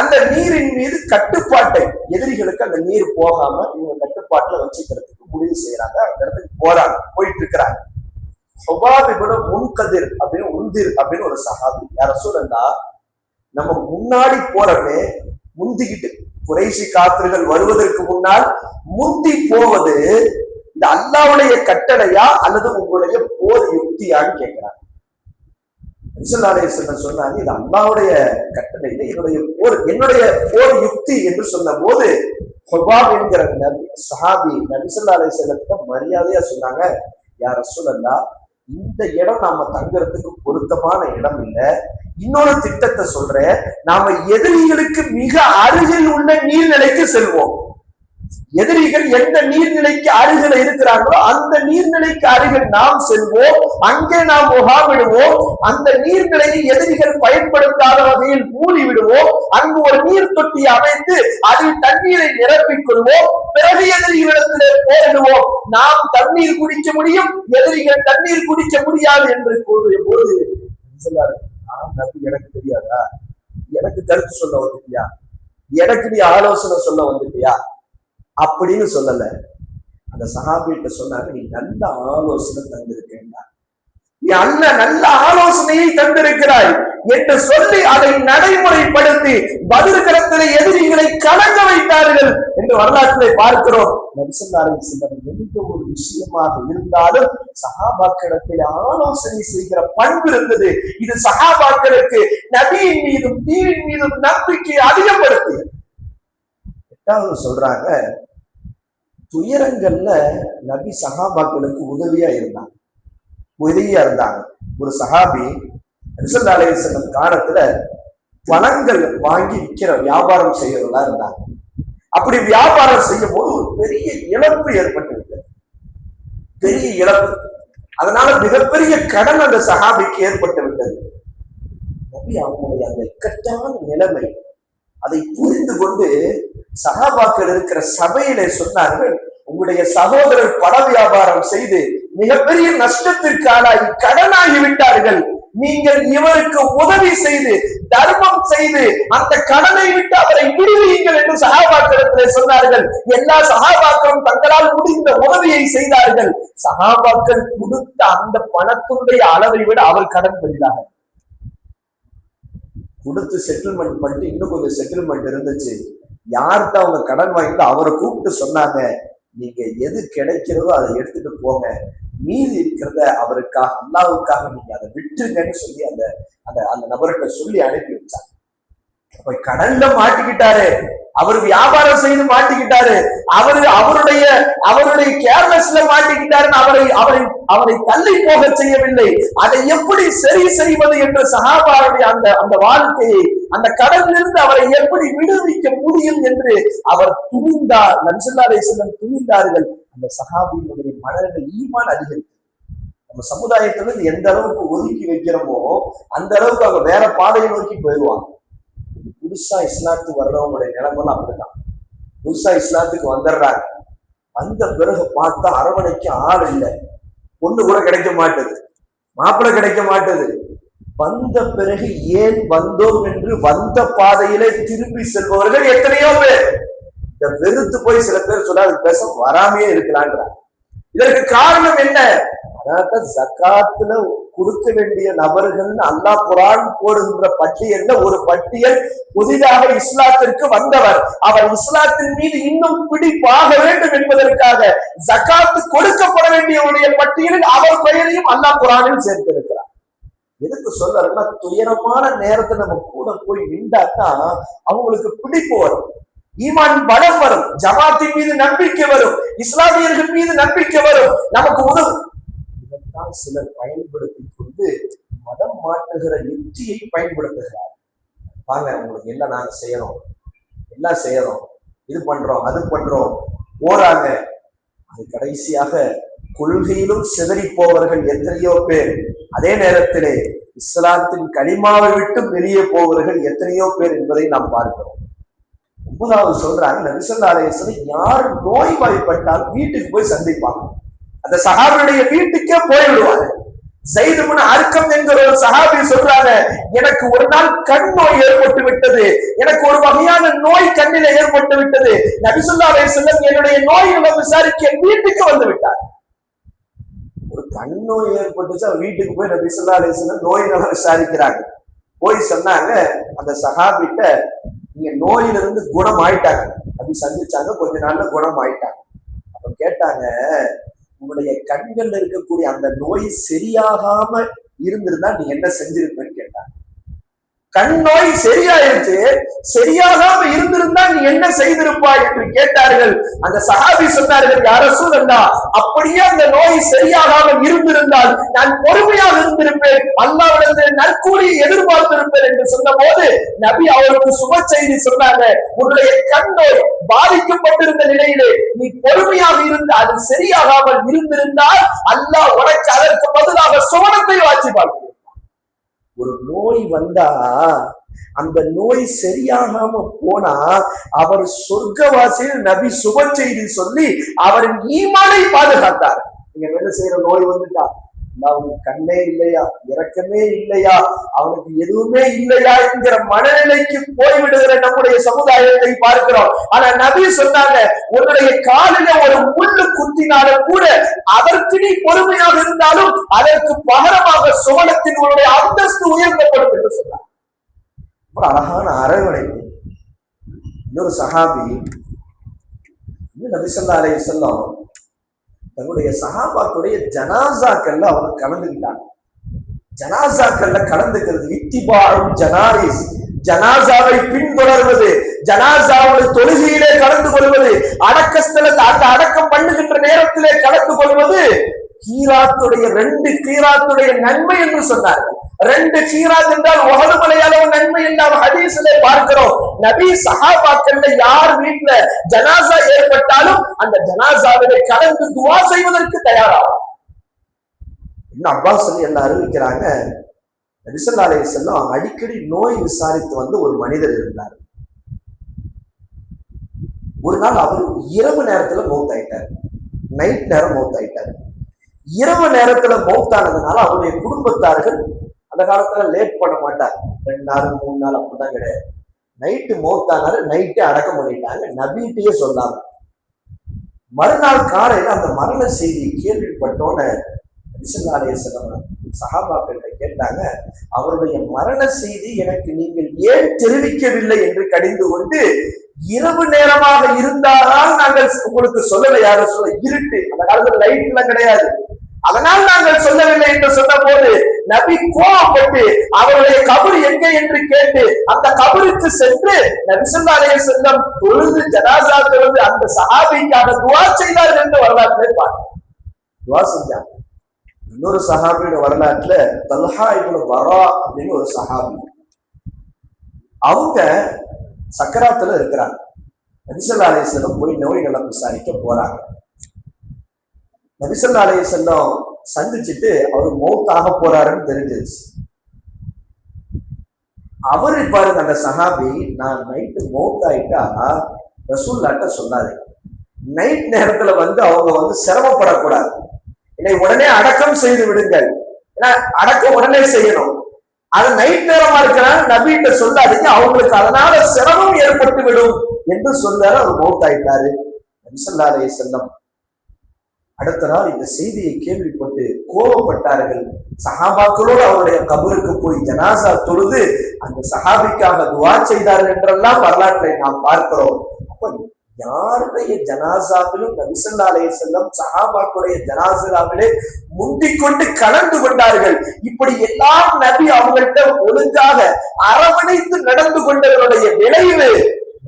அந்த நீரின் மீது கட்டுப்பாட்டை, எதிரிகளுக்கு அந்த நீர் போகாம இவங்க கட்டுப்பாட்டுல வச்சுக்கிறதுக்கு முடிவு செய்யறாங்க. அந்த இடத்துக்கு போறாங்க, போயிட்டு இருக்கிறாங்க. முன்கதிர் அப்படின்னு உந்திர் அப்படின்னு ஒரு சஹாபி, யார சொல்லா நம்ம முன்னாடி போறவே முந்திக்கிட்டு, குறைசி காப்பிர்கள் வருவதற்கு முன்னால் முந்தி போவது இந்த அல்லாவுடைய கட்டளையா அல்லது உங்களுடைய போர் யுக்தியான்னு கேட்கிறாங்க. சொன்னாங்க இது அல்லாவுடைய கட்டளை, என்னுடைய போர் யுக்தி என்று சொன்ன போது என்கிற சஹாபி நபி ஸல்லல்லாஹு அலைஹி வஸல்லம் மரியாதையா சொன்னாங்க, யார் ரசூலல்லாஹ், இந்த இடம் நாம தங்குறதுக்கு பொருத்தமான இடம் இல்லை. இன்னொரு திட்டத்தை சொல்றேன், நாம எதிரிகளுக்கு மிக அருகில் உள்ள நீர்நிலைக்கு செல்வோம். எதிரிகள் எந்த நீர்நிலைக்கு அருகில் இருக்கிறார்களோ அந்த நீர்நிலைக்கு அருகில் நாம் செல்வோம், அங்கே நாம் முகாமிடுவோம். அந்த நீர்நிலையை எதிரிகள் பயன்படுத்தாத வகையில் மூடி விடுவோம். அங்கு ஒரு நீர் தொட்டி அமைத்து அதில் தண்ணீரை நிரப்பிக் கொள்வோம். பிறகு எதிரிகளிடத்திலே போரிடுவோம். நாம் தண்ணீர் குடிக்க முடியும், எதிரிகள் தண்ணீர் குடிக்க முடியாது என்று கூறிய போது எனக்கு தெரியாதா, எனக்கு கருத்து சொல்ல வந்துட்டியா, எனக்கு நீ ஆலோசனை சொல்ல வந்துட்டியா அப்படின்னு சொல்லல. அந்த சஹாபிட்ட சொன்னாங்க, நீ நல்ல ஆலோசனை தந்திருக்கேன், நீ நல்ல ஆலோசனையை தந்திருக்கிறாய் என்று சொல்லி அதை நடைமுறைப்படுத்தி பதிர்களத்திலே எதிரிகளை கலங்க வைத்தார்கள் என்று வரலாற்றிலே பார்க்கிறோம். நபி ஸல்லல்லாஹு அலைஹி வஸல்லம் எந்த ஒரு விஷயமாக இருந்தாலும் சஹாபாக்களிடத்தில் ஆலோசனை செய்கிற பண்பு இருந்தது. இது சஹாபாக்களுக்கு நபியின் மீதும் தீனின் மீதும் நம்பிக்கை அதிகப்படுத்தியது. எட்டாவது சொல்றாங்க, துயரங்கள்ல நபி சஹாபாக்களுக்கு உதவியா இருந்தாங்க. ஒரு சஹாபி நபி ஸல்லல்லாஹு அலைஹி வஸல்லம் காலத்துல பணங்கள் வாங்கி விற்கிற வியாபாரம் செய்யறதா இருந்தாங்க. அப்படி வியாபாரம் செய்யும் போது ஒரு பெரிய இழப்பு ஏற்பட்டு, பெரிய இழப்பு. அதனால மிகப்பெரிய கடன் அந்த சஹாபிக்கு ஏற்பட்டு விட்டது. நபி அவங்களுடைய அந்த இக்கட்டான நிலைமை அதை புரிந்து கொண்டு சஹாபாக்கள் இருக்கிற சபையிலே சொன்னார்கள், உங்களுடைய சகோதரர் பண வியாபாரம் செய்து மிகப்பெரிய நஷ்டத்திற்கு ஆளாகி கடனாகி விட்டார்கள். நீங்கள் இவருக்கு உதவி செய்து தர்மம் செய்து அந்த கடனை விட்டு அவரை விடுவீங்கள் என்று சஹாபாக்களிடத்திலே சொன்னார்கள். எல்லா சஹாபாக்களும் தங்களால் முடிந்த உதவியை செய்தார்கள். சஹாபாக்கள் கொடுத்த அந்த பணத்தினுடைய அளவை விட அவர் கடன் பெரிதாக கொடுத்து செட்டில்மெண்ட் பண்ணிட்டு இன்னும் கொஞ்சம் செட்டில்மெண்ட் இருந்துச்சு. யார்கிட்ட அவங்க கடன் வாங்கிட்டு அவரை கூப்பிட்டு சொன்னாங்க, நீங்க எது கிடைக்கிறதோ அதை எடுத்துட்டு போங்க, மீதி இருக்கிறத அவருக்காக அல்லாவுக்காக நீங்க அதை விட்டுருங்கன்னு சொல்லி அந்த அந்த அந்த நபர்கிட்ட சொல்லி அனுப்பி வச்சாங்க. அப்ப கடன்ல மாட்டிக்கிட்டாரு, அவர் வியாபாரம் செய்து மாட்டிக்கிட்டாரு, அவருடைய கேர்லெஸ்ல மாட்டிக்கிட்டாருன்னு அவரை தள்ளி போக செய்யவில்லை. அதை எப்படி சரி செய்வது என்று சஹாபாவுடைய அந்த வாழ்க்கையை, அந்த கடனிலிருந்து அவரை எப்படி விடுவிக்க முடியும் என்று அவர் துணிந்தார். நபி ஸல்லல்லாஹு அலைஹி வஸல்லம் துணிந்தார்கள். அந்த சஹாபியினுடைய மனதில் ஈமான் அதிகரித்தது. நம்ம சமுதாயத்திலிருந்து எந்த அளவுக்கு ஒதுக்கி வைக்கிறோமோ அந்த அளவுக்கு அவங்க வேற பாதையை நோக்கி போயிடுவாங்க. புதுசா இஸ்லாத்துக்கு வர்றவங்களுடைய நிலைமெல்லாம் அப்படிதான். புதுசா இஸ்லாத்துக்கு வந்துடுறாங்க, வந்த பிறகு பார்த்தா அரவணைக்கு ஆள் இல்லை, பொண்ணு கூட கிடைக்க மாட்டேது, மாப்பிள்ளை கிடைக்க மாட்டேது. வந்த பிறகு ஏன் வந்தோம் என்று வந்த பாதையிலே திரும்பி செல்பவர்கள் எத்தனையோ பேர். இந்த வெறுத்து போய் சில பேர் சொல்ல அது பேச வராமையே இருக்கலான்றாங்க. இதற்கு காரணம் என்ன? அதாவது ஜகாத்துல கொடுக்க வேண்டிய நபர்கள் அல்லாஹ் குர்ஆன் போடுகின்ற பட்டியல்ல ஒரு பட்டியல் புதிதாக இஸ்லாத்திற்கு வந்தவர், அவர் இஸ்லாத்தின் மீது இன்னும் பிடிப்பாக வேண்டும் என்பதற்காக ஜகாத்து கொடுக்கப்பட வேண்டியவருடைய பட்டியலில் அவர் பெயரையும் அல்லாஹ் குர்ஆனில் சேர்த்திருக்கிறார். எதுக்கு சொல்றதுன்னா, துயரமான நேரத்தை நம்ம கூட போய் நின்றாதான் அவங்களுக்கு பிடிப்பு வரும், ஈமான் பலம் வரும், ஜமாத்தின் மீது நம்பிக்கை வரும், இஸ்லாமியர்கள் மீது நம்பிக்கை வரும், நமக்கு உதவும். இதைத்தான் சிலர் பயன்படுத்தி கொண்டு மதம் மாற்றுகிற யுக்தியை பயன்படுத்துகிறார். வாங்க உங்களுக்கு எல்லாம் நாங்க செய்யறோம், எல்லாம் செய்யறோம், இது பண்றோம் அது பண்றோம் போறாங்க. அது கடைசியாக கொள்கையிலும் சிதறி போவர்கள் எத்தனையோ பேர். அதே நேரத்திலே இஸ்லாத்தின் கலிமாவை விட்டு வெளியே போவர்கள் எத்தனையோ பேர் என்பதை நாம் பார்க்கிறோம். 9வது சொல்றாங்க, நபி ஸல்லல்லாஹு அலைஹி வஸல்லம் யார் நோய்வாய்ப்பட்டால் வீட்டுக்கு போய் சந்திப்பாங்க. அந்த சஹாபியுடைய வீட்டுக்கே போய் விடுவாங்க. ஸைத் இப்னு அர்கம் என்கிற ஒரு சஹாபி சொல்றாங்க, எனக்கு ஒரு நாள் கண் நோய் ஏற்பட்டு விட்டது, எனக்கு ஒரு வகையான நோய் கண்ணில ஏற்பட்டு விட்டது. நபி ஸல்லல்லாஹு அலைஹி வஸல்லம் என்னுடைய நோய்களை விசாரிக்க வீட்டுக்கு வந்து விட்டார். ஒரு கண் நோய் ஏற்பட்டுச்சா வீட்டுக்கு போய் நபி ஸல்லல்லாஹு அலைஹி வஸல்லம் நோய்களை விசாரிக்கிறாங்க. போய் சொன்னாங்க அந்த சஹாபிட்ட, நீங்க நோயிலிருந்து குணம் ஆயிட்டாங்க. அப்படி சந்திச்சாங்க, கொஞ்ச நாள்ல குணம் ஆயிட்டாங்க. அப்ப கேட்டாங்க, உங்களுடைய கண்கள்ல இருக்கக்கூடிய அந்த நோய் சரியாகாம இருந்திருந்தா நீ என்ன செஞ்சிருப்பேன்னு கேட்டாங்க. கண் நோய் சரியாயிருச்சு, சரியாகாம இருந்திருந்தா நீ என்ன செய்திருப்பாய் என்று கேட்டார்கள். அந்த சஹாபி சொன்னார்கள், யா ரசூலல்லாஹ், அப்படியே அந்த நோய் சரியாகாம இருந்திருந்தால் நான் பொறுமையாக இருந்திருப்பேன், அல்லாஹ்விடத்தில் நற்கூலியை எதிர்பார்த்திருப்பேன் என்று சொன்ன போது நபி அவருக்கு சுப செய்தி சொன்னாங்க, உன்னுடைய கண் நோய் பாதிக்கப்பட்டிருந்த நிலையிலே நீ பொறுமையாக இருந்து அது சரியாகாமல் இருந்திருந்தால் அல்லாஹ் உனக்கு அதற்கு பதிலாக சுவனத்தை வாசிப்பார்கள். ஒரு நோய் வந்தா அந்த நோய் சரியாகாம போனா அவர் சொர்க்கவாசியில் நபி சுப செய்தி சொல்லி அவரின் ஈமானை பாதுகாத்தார். நீங்க என்ன செய்யற, நோய் வந்துட்டா அவனுக்கு கண்ணே இல்லையா, இரக்கமே இல்லையா, அவனுக்கு எதுவுமே இல்லையா என்கிற மனநிலைக்கு போய்விடுகிற நம்முடைய சமுதாயத்தை பார்க்கிறோம். ஆனா நபி சொன்னாங்க, உன்னுடைய காலில ஒரு முள்ளு குத்தினாலும் கூட அதற்கு நீ பொறுமையாக இருந்தாலும் அதற்கு பகரமாக சுவனத்தின் உன்னுடைய அந்தஸ்து உயர்த்தப்படும் என்று சொன்னார். ஒரு அழகான அரவணைப்பு. இன்னொரு சஹாபி நபி ஸல்லல்லாஹு அலைஹி வஸல்லம் தன்னுடைய சஹாபாக்களுடைய ஜனாசாக்கள்ல அவங்க கலந்துக்கிட்டாங்க. ஜனாசாக்கள்ல கலந்துக்கிறது இத்திபாஉ ஜனாயிஸ், ஜனாசாவை பின்தொடர்வது, ஜனாசாவுடைய தொழுகையிலே கலந்து கொள்வது, அடக்கஸ்தலத்தை அந்த அடக்கம் பண்ணுகின்ற நேரத்திலே கலந்து கொள்வது கீராத்துடைய 2 கீராத்துடைய நன்மை என்று சொன்னார்கள். 2 கீராத் என்றால் உஹது மலை அளவு நன்மை என்று ஹதீஸிலே பார்க்கிறோம். நபி சஹாபாக்கள்ல யார் வீட்டுல ஜனாசா ஏற்பட்டாலும் அந்த ஜனாசாவிலே கலந்து துவா செய்வதற்கு தயாராகும். இன்னும் அப்பாஸ் எல்லாம் அறிவிக்கிறாங்க, நபி ஸல்லல்லாஹு அலைஹி வஸல்லம் அடிக்கடி நோய் விசாரித்து வந்து ஒரு மனிதர் இருந்தார். ஒரு நாள் அவர் இரவு நேரத்துல மௌத்தாயிட்டார், நைட் நேரம் மௌத்தாயிட்டார். இரவு நேரத்துல மௌத்தானதுனால அவருடைய குடும்பத்தார்கள், அந்த காலத்துல லேட் பண்ண மாட்டார், 2 நாள் 3 நாள் அப்படிதான் கிடையாது, நைட்டு மௌத்தானாரு, நைட்டே அடக்கம் பண்ணிட்டாங்க, நபிகிட்டயே சொல்லாம. மறுநாள் காலையில அந்த மரண செய்தி கேள்விப்பட்டோன்னு நபி ஸல்லல்லாஹு அலைஹி வஸல்லம் சஹாபாக்களை கேட்டாங்க, அவருடைய மரண செய்தி எனக்கு நீங்கள் ஏன் தெரிவிக்கவில்லை என்று கடிந்து கொண்டு, இரவு நேரமாக இருந்தால்தான் நாங்கள் உங்களுக்கு சொல்லலை. யாரும் சொல்ல, இருட்டு, அந்த காலத்துல லைட் எல்லாம் கிடையாது, அதனால் நாங்கள் சொல்லவில்லை என்று சொன்ன போது நபி கோபப்பட்டு அவருடைய கபர் எங்கே என்று கேட்டு அந்த கபருக்கு சென்று நபி ஸல்லல்லாஹு அலைஹி வஸல்லம் தொழுது ஜனாஸா தொழுது அந்த சஹாபிக்காக துஆ செய்தார்கள் என்று வரலாற்றிலே பார்க்கிறோம். துஆ செஞ்சாங்க. இன்னொரு சஹாபியோட வரலாற்றுல தல்ஹா இப்னு வரா அப்படின்னு ஒரு சஹாபி, அவங்க சக்கராத்துல இருக்கிறாங்க. நபி ஸல்லல்லாஹு அலைஹி வஸல்லம் போய் நோய் நலம் விசாரிக்க போறாங்க. நபி ஸல்லல்லாஹு அலைஹி வஸல்லம் சந்திச்சுட்டு அவரு மௌத்தாக போறாருன்னு தெரிஞ்சிருச்சு. அவரு பாருங்க, அந்த சஹாபி, நான் நைட்டு மௌத்தாயிட்டா ரசூலுல்லாஹ்ட்ட சொன்னாரு, நைட் நேரத்துல வந்து அவங்க வந்து சிரமப்படக்கூடாது, என்னை உடனே அடக்கம் செய்து விடுங்கள், ஏன்னா அடக்கம் உடனே செய்யணும், அது நைட் நேரமா இருக்கிறாங்க, நபிகிட்ட சொல்லாதீங்க, அவங்களுக்கு அதனால சிரமம் ஏற்பட்டு விடும் என்று சொன்னாரு. அவர் மௌத்தாயிட்டாரு. நபி ஸல்லல்லாஹு அலைஹி வஸல்லம் அடுத்த நாள் இந்த செய்தியை கேள்விப்பட்டு கோபப்பட்டார்கள். சஹாபாக்களோடு அவருடைய கபருக்கு போய் ஜனாசா தொழுது அந்த சஹாபிக்காக துஆ செய்தார்கள் என்றெல்லாம் வரலாற்றை நாம் பார்க்கிறோம். அப்ப யாருடைய ஜனாசாவிலும் நபி ஸல்லல்லாஹு அலைஹி வஸல்லம் சஹாபாக்களுடைய ஜனாசாவிலே முந்திக் கொண்டு கலந்து கொண்டார்கள். இப்படி எல்லாம் நபி அவங்கள்ட்ட ஒழுங்காக அரவணைத்து நடந்து கொண்டவருடைய விளைவு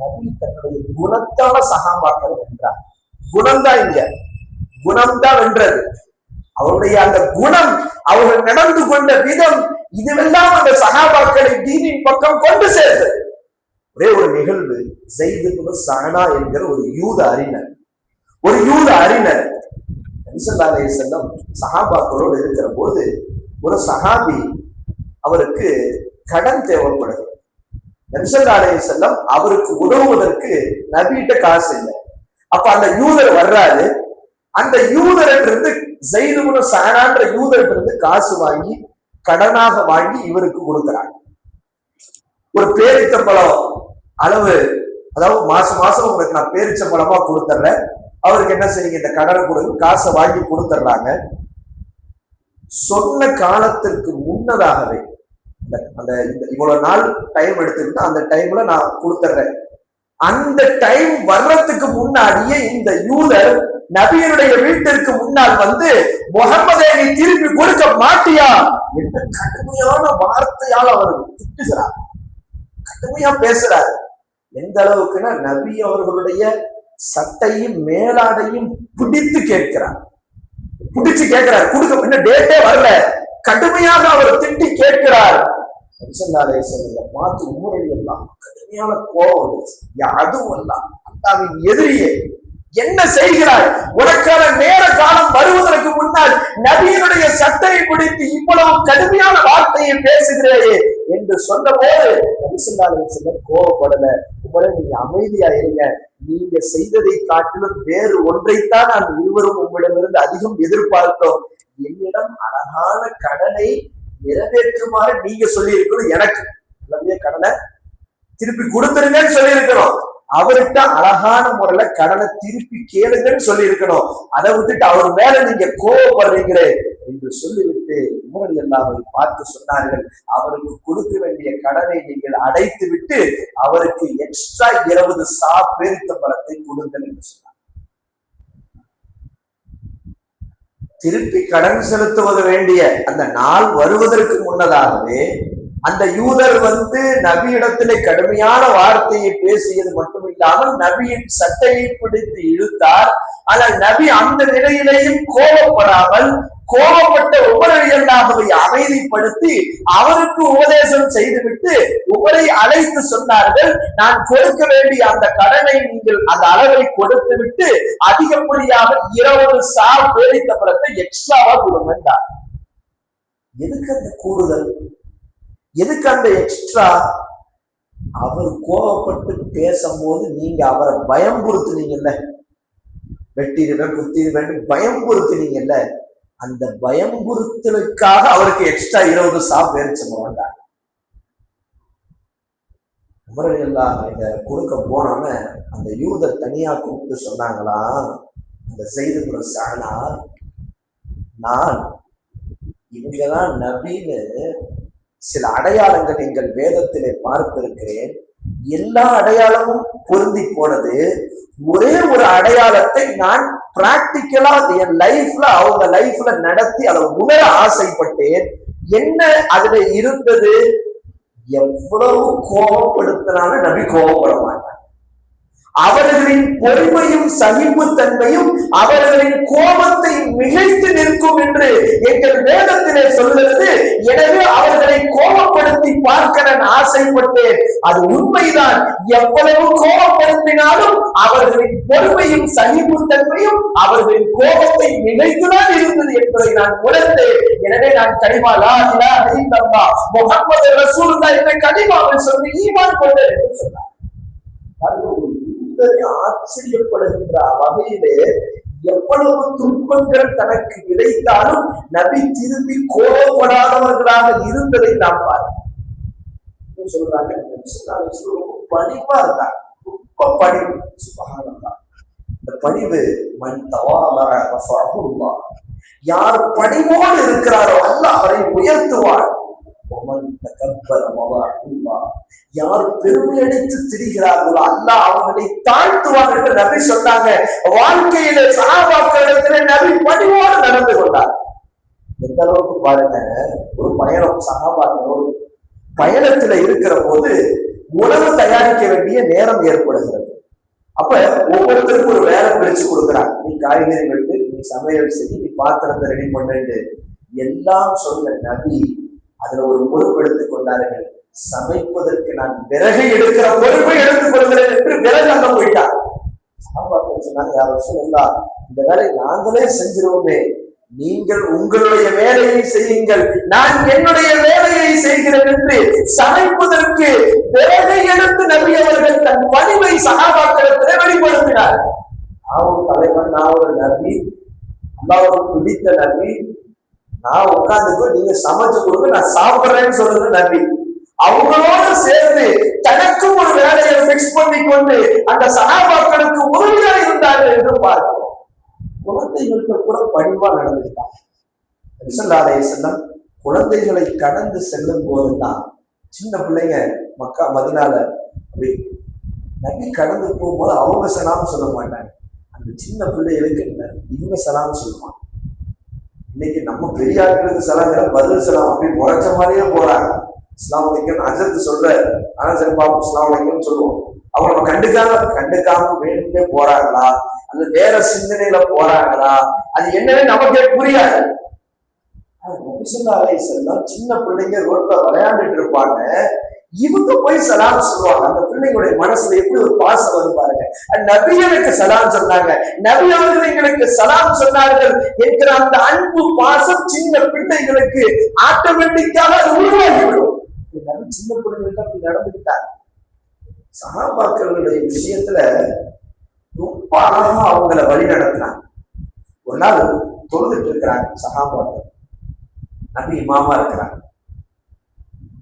நபி தன்னுடைய குணத்தான சஹாபாக்கள் வென்றார். குணம்தான் இங்க, குணம்தான் வென்றது. அவருடைய அந்த குணம், அவர்கள் நடந்து கொண்ட விதம், இதுவெல்லாம் அந்த சஹாபாக்களை தீனின் பக்கம் கொண்டு சேர்த்தது. ஒரே ஒரு நிகழ்வு, ஸைத் இப்னு ஸஅனா என்கிற ஒரு யூத அறிஞர் நபி ஸல்லல்லாஹு அலைஹி வஸல்லம் சஹாபாக்களோடு இருக்கிற போது ஒரு சஹாபி அவருக்கு கடன் தேவைப்படுது. நபி ஸல்லல்லாஹு அலைஹி வஸல்லம் அவருக்கு உதவுவதற்கு நபிகிட்ட காசு இல்லை. அப்ப அந்த யூதர் வர்றாரு, அந்த யூதரிலிருந்து ஸைத் இப்னு ஸஅனான்ற யூதரிலிருந்து காசு வாங்கி கடனாக வாங்கி இவருக்கு கொடுக்கிறாங்க. ஒரு பேரிச்சம்பழம் அளவு, அதாவது மாசம் மாசம் உங்களுக்கு நான் பேரிச்சம்பழமா கொடுத்துட்றேன், அவருக்கு என்ன செய்யுங்க, இந்த கடனை கொடுங்க, காசை வாங்கி கொடுத்துட்றாங்க. சொன்ன காலத்திற்கு முன்னதாகவே அந்த இவ்வளவு நாள் டைம் எடுத்துக்கிட்டு அந்த டைம்ல நான் கொடுத்துட்றேன், அந்த டைம் வர்றதுக்கு முன்னாடியே இந்த யூதர் நபியினுடைய வீட்டிற்கு முன்னால் வந்து முகமதை நீ திருப்பி கொடுக்க மாட்டியா என்று கடுமையான வார்த்தையால் அவர் திட்டுகிறார், கடுமையா பேசுறாரு. எந்த அளவுக்குன்னா நபி அவர்களுடைய சட்டையும் மேலாடையும் பிடிச்சு கேட்கிறார், கொடுக்க பின்ன டேட்டே வரல, கடுமையாக அவர் திட்டி கேட்கிறார். பார்த்து உமரடி எல்லாம் கடுமையான கோபம் வந்துச்சு. அதுவும் எல்லாம் அல்லாவின் எதிரியே என்ன செய்கிறாய், உனக்கான நேர காலம் வருவதற்கு முன்னால் நபியினுடைய சட்டையை பிடித்து இவ்வளவு கடுமையான வார்த்தையை பேசுகிறேயே என்று சொன்ன போது நபி கோபப்படல, உங்களை நீங்க அமைதியா இருங்க, நீங்க செய்ததை காட்டிலும் வேறு ஒன்றைத்தான் நான் இருவரும் உங்களிடமிருந்து அதிகம் எதிர்பார்த்தோம், என்னிடம் அழகான கடனை நிறைவேற்றுமாறு நீங்க சொல்லி இருக்கணும், எனக்கு நல்லபடியா கடனை திருப்பி கொடுத்துருங்கன்னு சொல்லி இருக்கணும், அவர்கிட்ட அழகான முறையில கடனை திருப்பி கேளுங்கன்னு சொல்லி இருக்கணும், அதை விட்டுட்டு அவர் மேல நீங்க கோபப்படுறீங்களே என்று சொல்லிவிட்டு உமர் அல்லாஹ்வை பார்த்து சொன்னார்கள், அவருக்கு கொடுக்க வேண்டிய கடனை நீங்கள் அடைத்து விட்டு அவருக்கு எக்ஸ்ட்ரா 20 சா பேரிச்சம்பழத்தை கொடுங்கள் என்று சொன்னார். திருப்பி கடன் செலுத்துவது வேண்டிய அந்த நாள் வருவதற்கு முன்னதாகவே அந்த யூதர் வந்து நபியிடத்திலே கடுமையான வார்த்தையை பேசியது மட்டுமில்லாமல் நபியின் சட்டையை பிடித்து இழுத்தார். ஆனால் நபி அந்த நிலையிலேயும் கோபப்படாமல் கோபப்பட்ட உமர் ரலியல்லாஹுவை அமைதிப்படுத்தி அவருக்கு உபதேசம் செய்துவிட்டு உமரை அழைத்து சொன்னார்கள், நான் கொடுக்க வேண்டிய அந்த கடனை நீங்கள் அந்த அளவை கொடுத்து விட்டு அதிகப்படியாக 20 சா பேரிச்சம்பழத்தை எக்ஸ்ட்ராவா கொடுங்க. எதுக்கு அந்த கூடுதல், எதுக்கு அந்த எக்ஸ்ட்ரா? அவர் கோபப்பட்டு பேசும்போது நீங்க அவரை பயம்புறுத்துனீங்கல்ல, வெட்டிடுவேன் குத்திடுவேன் பயம்புறுத்துனீங்கல்ல, அந்த பயம்புறுத்தலுக்காக அவருக்கு எக்ஸ்ட்ரா 20 சா பேரிச்சம்பழம் தான். உமரெல்லாம் இத கொடுக்க போனோன்னு அந்த யூதர் தனியா கூப்பிட்டு சொன்னாங்களா, அந்த ஸைத் இப்னு ஸஅனா, நான் இவங்கதான் நபின்னு சில அடையாளங்கள் எங்கள் வேதத்திலே பார்த்திருக்கிறேன், எல்லா அடையாளமும் பொருந்தி போனது, ஒரே ஒரு அடையாளத்தை நான் பிராக்டிக்கலா என் லைஃப்ல அவங்க லைஃப்ல நடத்தி அதை உணர ஆசைப்பட்டேன். என்ன அதுல இருந்தது? எவ்வளவு கோபப்படுத்தினாலும் நபி கோபப்பட மாட்டார். அவர்களின் பொறுமையும் சகிப்புத்தன்மையும் அவர்களின் கோபத்தை மிகைத்து நிற்கும் என்று எங்கள் வேதத்திலே சொல்கிறது. எனவே அவர்களை கோபப்படுத்தி பார்க்க நான் ஆசைப்பட்டேன். அது உண்மைதான், எவ்வளவு கோபப்படுத்தினாலும் அவர்களின் பொறுமையும் சகிப்புத்தன்மையும் அவர்களின் கோபத்தை மிகைத்துதான் இருந்தது என்பதை நான் உணர்ந்தேன். எனவே நான் கலிமா லா இலாஹ இல்லல்லாஹ் முஹம்மது ரசூலுல்லாஹ் என்ற கலிமாவை சொல்லி ஈமான் கொண்டேன் என்று சொன்னார். ஆச்சரியப்படுகின்ற வகையிலே எவ்வளவு துன்பங்கள் தனக்கு கிடைத்தாலும் நபி திரும்பி கோபப்படாதவர்களாக இருந்ததை நாம் பார்க்கிறோம். சொல்றாங்க பணிவா இருந்தாங்க, ரொம்ப பணிவு. சுப்ஹானல்லாஹ், இந்த பணிவு மன் தவாலஅ ரஃபஅஹு அல்லாஹ், யார் பணிவோடு இருக்கிறாரோ அல்லாஹ் அவரை உயர்த்துவார். யார் பெருமை அடித்து திரிகிறார்களோ அல்லாஹ் அவர்களை தாழ்த்துவார் என்று நபி சொன்னாங்க. வாழ்க்கையில சஹாபாக்களிடத்திலே நபி பணிவோடு நடந்து கொண்டார். எந்த அளவுக்கு பாருங்க, ஒரு பயணம் சஹாபாக்களோடு பயணத்துல இருக்கிற போது உணவு தயாரிக்க வேண்டிய நேரம் ஏற்படுகிறது. அப்ப ஒவ்வொருத்தருக்கும் ஒரு வேலை பிடிச்சு கொடுக்குறாங்க. நீ காய்கறி வெட்டு, நீ சமையல் செய்ய, நீ பாத்திரத்தை ரெடி பண்ணு எல்லாம் சொன்ன நபி அதுல ஒரு பொறுப்பு எடுத்துக் கொண்டார்கள். சமைப்பதற்கு நான் விறகை எடுக்கிற பொறுப்பை எடுத்துக் கொள்கிறேன் என்று விறகு அங்க போயிட்டார். சொன்னாங்க, யாரும் சொல்லலாம், இந்த வேலையை நாங்களே செஞ்சிருவோமே, நீங்கள் உங்களுடைய வேலையை செய்யுங்கள், நான் என்னுடைய வேலையை செய்கிறேன் என்று சமைப்பதற்கு விறகை எடுத்து நபி அவர்கள் தன் பணிவை சஹாபாக்களிடத்திலே வெளிப்படுத்தினார். நான் ஒரு தலைவன், நான் ஒரு நபி, அல்லாஹ்வுக்கு பிடித்த நபி, நான் உட்கார்ந்து நீங்க சமைச்சு கொடுங்க, நான் சாப்பிடுறேன்னு சொல்றது நபி. அவங்களோட சேர்ந்து தனக்கும் ஒரு வேலையை பிக்ஸ் பண்ணி கொண்டு அந்த சஹாபாக்களுக்கு உறுதியாக இருந்தார்கள் என்று பார்க்கிறோம். குழந்தைகளுக்கு கூட பணிவா நடந்துட்டாங்க. ஸல்லல்லாஹு அலைஹி வஸல்லம் குழந்தைகளை கடந்து செல்லும் போதுதான், சின்ன பிள்ளைங்க மக்கா மதீனால அப்படி நபி கடந்து போகும்போது அவங்க சலாம் சொல்ல மாட்டாங்க, அந்த சின்ன பிள்ளைகளுக்கு இவங்க சலாம் சொல்லுவாங்க. இன்னைக்கு நம்ம பெரிய ஆட்களுக்கு சலாம் பதில் சலாம் அப்படி முறைச்ச மாதிரியே போறாங்க. இஸ்லாம் வலைக்கும் அஜத்து சொல்ற, ஆனா சரி பாப்போம் இஸ்லாம் வலைக்கும் சொல்லுவோம். அவங்க நம்ம கண்டுக்காம வேணும்னே போறாங்களா, அது வேற சிந்தனையில போறாங்களா, அது என்னன்னு நமக்கே புரியாது. ஸல்லல்லாஹு அலைஹி வஸல்லம் சின்ன பிள்ளைங்க ரோட்ல விளையாண்டுட்டு இருப்பாங்க, இவங்க போய் சலாம் சொல்லுவாங்க. அந்த பிள்ளைங்களுடைய மனசுல எப்படி ஒரு பாசம் வரும் பாருங்க. நபிகளுக்கு சலாம் சொன்னாங்க, நபி அவர்கள் எங்களுக்கு சலாம் சொன்னார்கள் என்கிற அந்த அன்பு பாசம் சின்ன பிள்ளைகளுக்கு ஆட்டோமேட்டிக்காக அது உருவாகிவிடும். நபி சின்ன பிள்ளைங்களுக்கு அப்படி நடந்துக்கிட்டாங்க. சஹாபாக்களுடைய விஷயத்துல ரொம்ப அழகா அவங்கள வழி நடத்தினாங்க. ஒரு நாள் தொழுதுட்டு இருக்கிறாங்க சஹாபாக்கள், நபி இமாமா இருக்கிறாங்க.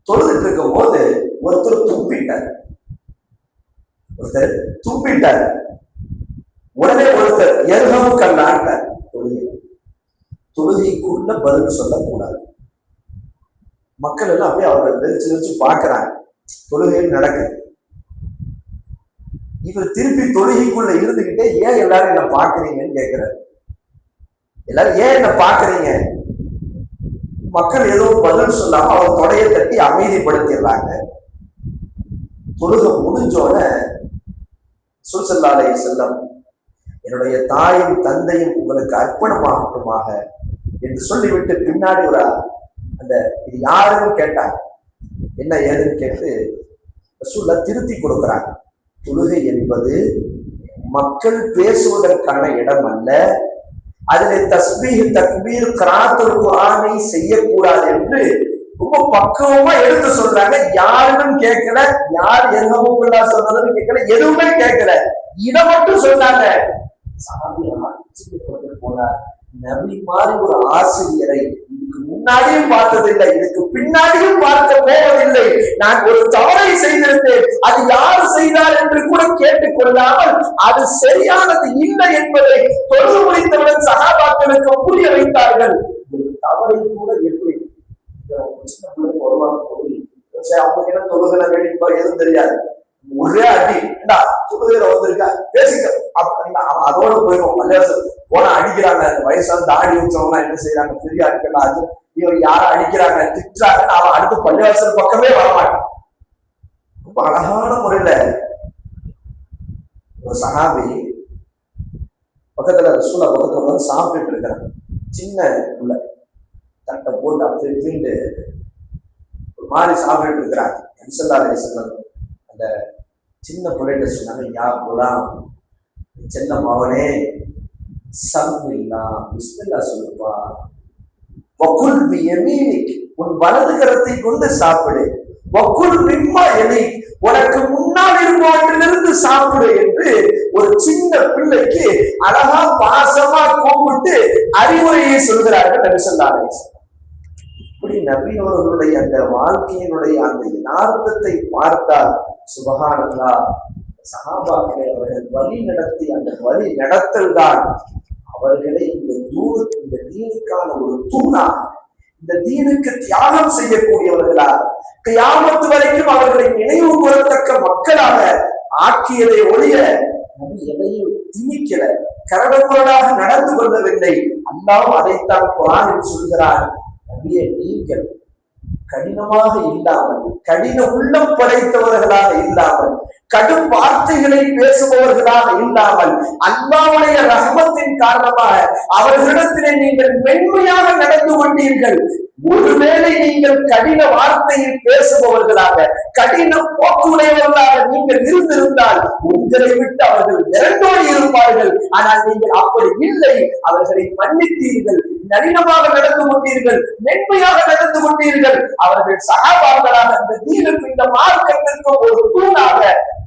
தொழுதுட்டு இருக்கும் போது ஒருத்தர் துப்பிட்டார். உடனே ஒருத்தர் எருகமுக்கல்லான்ட்டார். தொழுகைக்குள்ள பதில் சொல்லக்கூடாது. மக்கள் எல்லாம் அப்படியே அவர்கள் வெறிச்சு பார்க்கிறாங்க, தொழுகையில் நடக்குது. இவர் திருப்பி தொழுகைக்குள்ள இருந்துகிட்டே ஏன் எல்லாரும் என்ன பாக்குறீங்கன்னு கேட்கிறாரு. எல்லாரும் ஏன் என்ன பாக்குறீங்க? மக்கள் எதுவும் பதில் சொல்லாம அவர் தொடையை தட்டி அமைதிப்படுத்திடுறாங்க. தொழுகை முடிஞ்சோட ஸல்லல்லாஹு அலைஹி வஸல்லம், என்னுடைய தாயும் தந்தையும் உங்களுக்கு அர்ப்பணமாகட்டுமாக என்று சொல்லிவிட்டு பின்னாடி ஒரு அந்த இது யாருன்னு கேட்டாங்க, என்ன ஏதுன்னு கேட்டு ரசூலுல்லாஹ் திருத்தி கொடுக்குறாங்க. தொழுகை என்பது மக்கள் பேசுவதற்கான இடம் அல்ல, அதிலே தஸ்பீஹ் தக்பீர் கிராத்துல் குர்ஆனை செய்யக்கூடாது என்று ரொம்ப பக்குவமா எடுத்து சொல்றாங்க. யாருன்னு கேட்கல, யார் எருகமுல்லா சொன்னதுன்னு கேட்கல, எதுவுமே கேட்கல, இதை மட்டும் சொன்னாங்க. போனார். நபி மாதிரி ஒரு ஆசிரியரை இதுக்கு முன்னாடியும் பார்த்ததில்லை, இதுக்கு பின்னாடியும் பார்க்க போவதில்லை. நான் ஒரு தவறை செய்திருந்தேன், அது யார் செய்தார் என்று கூட கேட்டுக்கொள்ளாமல் அது சரியானது இல்லை என்பதை தொழுது முடித்தவுடன் சஹாபாக்களுக்கு புரிய வைத்தார்கள். ஒரு தவறை கூட எப்படி சின்ன பிள்ளைங்க வருவாங்க, அவங்களுக்கு என்ன தொழுகை வேண்டிப்பா எதுவும் தெரியாது, ஒரே அடி தொழுகையில வந்திருக்கா பேசிக்க அதோட போயிடும். பள்ளிவாசல் போனா அடிக்கிறாங்க, வயசான தாடி வச்சவங்க என்ன செய்யறாங்க, பெரிய ஆட்கள் அது இவங்க யாரும் அடிக்கிறாங்க திட்டுறாங்க, அவன் அடுத்து பள்ளிவாசல் பக்கமே வரமாட்டான். ரொம்ப அழகான முறையில ஒரு சஹாபி பக்கத்துல ரசூலுல்லாஹ் பக்கத்துல வந்து சாப்பிட்டுட்டு இருக்கிறாங்க. சின்ன உள்ள தட்டை போட்டு அப்படி ஒரு மாதிரி சாப்பிட்டு இருக்கிறாங்க. ஸல்லல்லாஹு அலைஹி வஸல்லம் அந்த சின்ன பிள்ளைகிட்ட சொன்னாங்க, யா குலாம், சின்ன மகனே, சம்மில்லா பிஸ்மில்லா சொல்லுப்பா, வகுல் பியமீனிக், உன் வலது கரத்தை கொண்டு சாப்பிடு, வகுல் மிம்மா யலீக், உனக்கு முன்னால் இருப்பவற்றிலிருந்து சாப்பிடு என்று ஒரு சின்ன பிள்ளைக்கு அழகா பாசமா கூப்பிட்டு அறிவுரையை சொல்கிறார்கள் நபி ஸல்லல்லாஹு அலைஹி வஸல்லம். இப்படி நபி அவர்களுடைய அந்த வாழ்க்கையினுடைய அந்த யதார்த்தத்தை பார்த்தால் சுபஹானல்லாஹ், சஹாபாக்களை அவர்கள் வழி நடத்தி அந்த வழி நடத்தல் தான் அவர்களை இந்த தீனுக்கான ஒரு தூணா, இந்த தீனுக்கு தியாகம் செய்யக்கூடியவர்களா, கியாமத் வரைக்கும் அவர்களை நினைவு கூறத்தக்க மக்களாக ஆக்கியதை ஒழிய எதையும் திணிக்கல, கரடுமுரடாக நடந்து கொள்ளவில்லை. அல்லாஹ் அதைத்தான் குர்ஆனில் சொல்கிறார், நபியே நீங்கள் கடினமாக இல்லாமல், கடின உள்ளம் படைத்தவர்களாக இல்லாமல், கடும் வார்த்தைகளை பேசுபவர்களாக இல்லாமல், அல்லாஹ்வுடைய ரஹ்மத்தின் காரணமாக அவர்களிடத்திலே நீங்கள் மென்மையாக நடந்து கொண்டீர்கள். ஒருவேளை நீங்கள் கடின வார்த்தையில் பேசுபவர்களாக, கடின போக்குடையவர்களாக நீங்கள் இருந்திருந்தால் உங்களை விட்டு அவர்கள் விரண்டோடி இருப்பார்கள். ஆனால் நீங்கள் அப்படி இல்லை, அவர்களை மன்னித்தீர்கள், நளினமாக நடந்து கொண்டீர்கள், மென்மையாக நடந்து கொண்டீர்கள். அவர்கள் சஹாபாக்களாக இந்த தீனுக்கு, இந்த மார்க்கத்திற்கு ஒரு தூணாக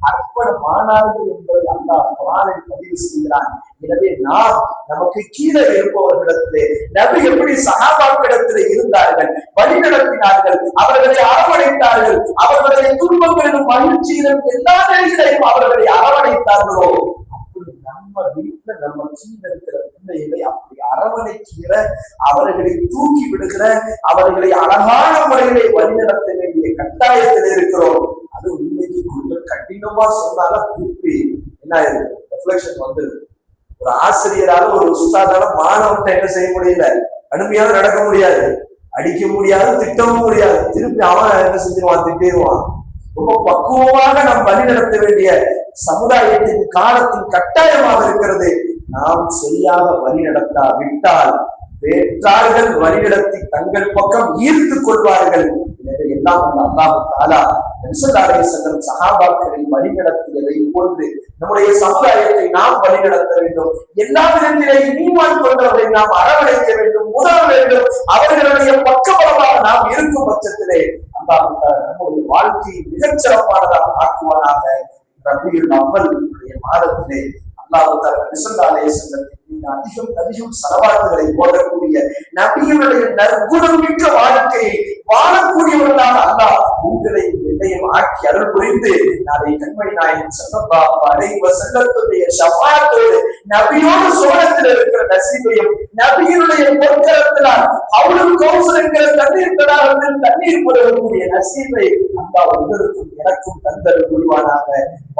அர்ப்பணமானார்கள் என்பதை அல்லாஹ் குர்ஆனில் பதிவு செய்கிறான். எனவே நாம் நமக்கு கீழே இருப்பவர்களிடத்திலே நபி எப்படி சஹாபாக்களிடத்திலே இருந்தார்கள், வழிநடத்தினார்கள், அவர்களை அரவணைத்தார்கள், அவர்களுடைய துன்பங்களிலும் மகிழ்ச்சியிலும் எல்லா நிலைகளையும் அவர்களை அரவணைத்தார்களோ, அப்படி நம்ம வீட்டுல நம்ம கீழே இருக்கிற பிள்ளைகளை அப்படி அரவணைக்கிற, அவர்களை தூக்கி விடுகிற, அவர்களை அழகான முறையிலே வழிநடத்த வேண்டிய கட்டாயத்தில் இருக்கிறோம். அது இன்னைக்கு கொஞ்சம் கடினமா சொன்னாலும் திருப்பி என்ன ரிஃப்ளெக்ஷன் வந்து ஒரு ஆசிரியரால ஒரு உஸ்தாதால மாணவன்ட்ட என்ன செய்ய முடியல, கடுமையாக நடக்க முடியாது, அடிக்க முடியாது, திட்டவும் முடியாது. திருப்பி அவன் என்ன செஞ்சிருவான், திட்டிடுவான். ரொம்ப பக்குவமாக நாம் வழி நடத்த வேண்டிய சமுதாயத்தின் காலத்தின் கட்டாயமாக இருக்கிறது. நாம் சரியாக வழி நடத்தா விட்டால் வேற்றார்கள் வழிநடத்தி தங்கள் பக்கம் ஈர்த்து கொள்வார்கள். எனவே எல்லாம் அல்லாஹ் தஆலா சஹாபாக்களை வழிநடத்தியதை போன்று நம்முடைய சமுதாயத்தை நாம் வழிநடத்த வேண்டும். எல்லா விதத்திலேயும் ஈமான் கொண்டவர்களை நாம் அரவணைக்க வேண்டும், உதவ வேண்டும். அவர்களுடைய பக்கபலமாக நாம் இருக்கும் பட்சத்திலே அல்லாஹ் நம்முடைய வாழ்க்கையை மிகச் சிறப்பானதாக ஆக்குவானாக. ரபியுல் அவ்வல் மாதத்திலே அதிகம் சலவாத்துகளை போடக்கூடிய நபியினுடைய நற்குணம் மிக்க வாழ்க்கையை வாழக்கூடியவர்களாக அல்லாஹ் உங்களை என்னையும் ஆக்கி அருள் புரிந்து நாளை கண்மணி நாயகம் ஸல்லல்லாஹு அலைஹி வஸல்லத்துடைய ஷஃபாஅத்தோடு நபியோடு சோழத்தில் இருக்கிற நசீபையும் நபியினுடைய பொற்கரத்தினால் அவளும் கௌசர் என்கிற தண்ணீர் தடாகத்தில் தண்ணீர் புரவக்கூடிய நசீபை அல்லாஹ் உங்களுக்கும் எனக்கும் தந்தல் புரிவானாக.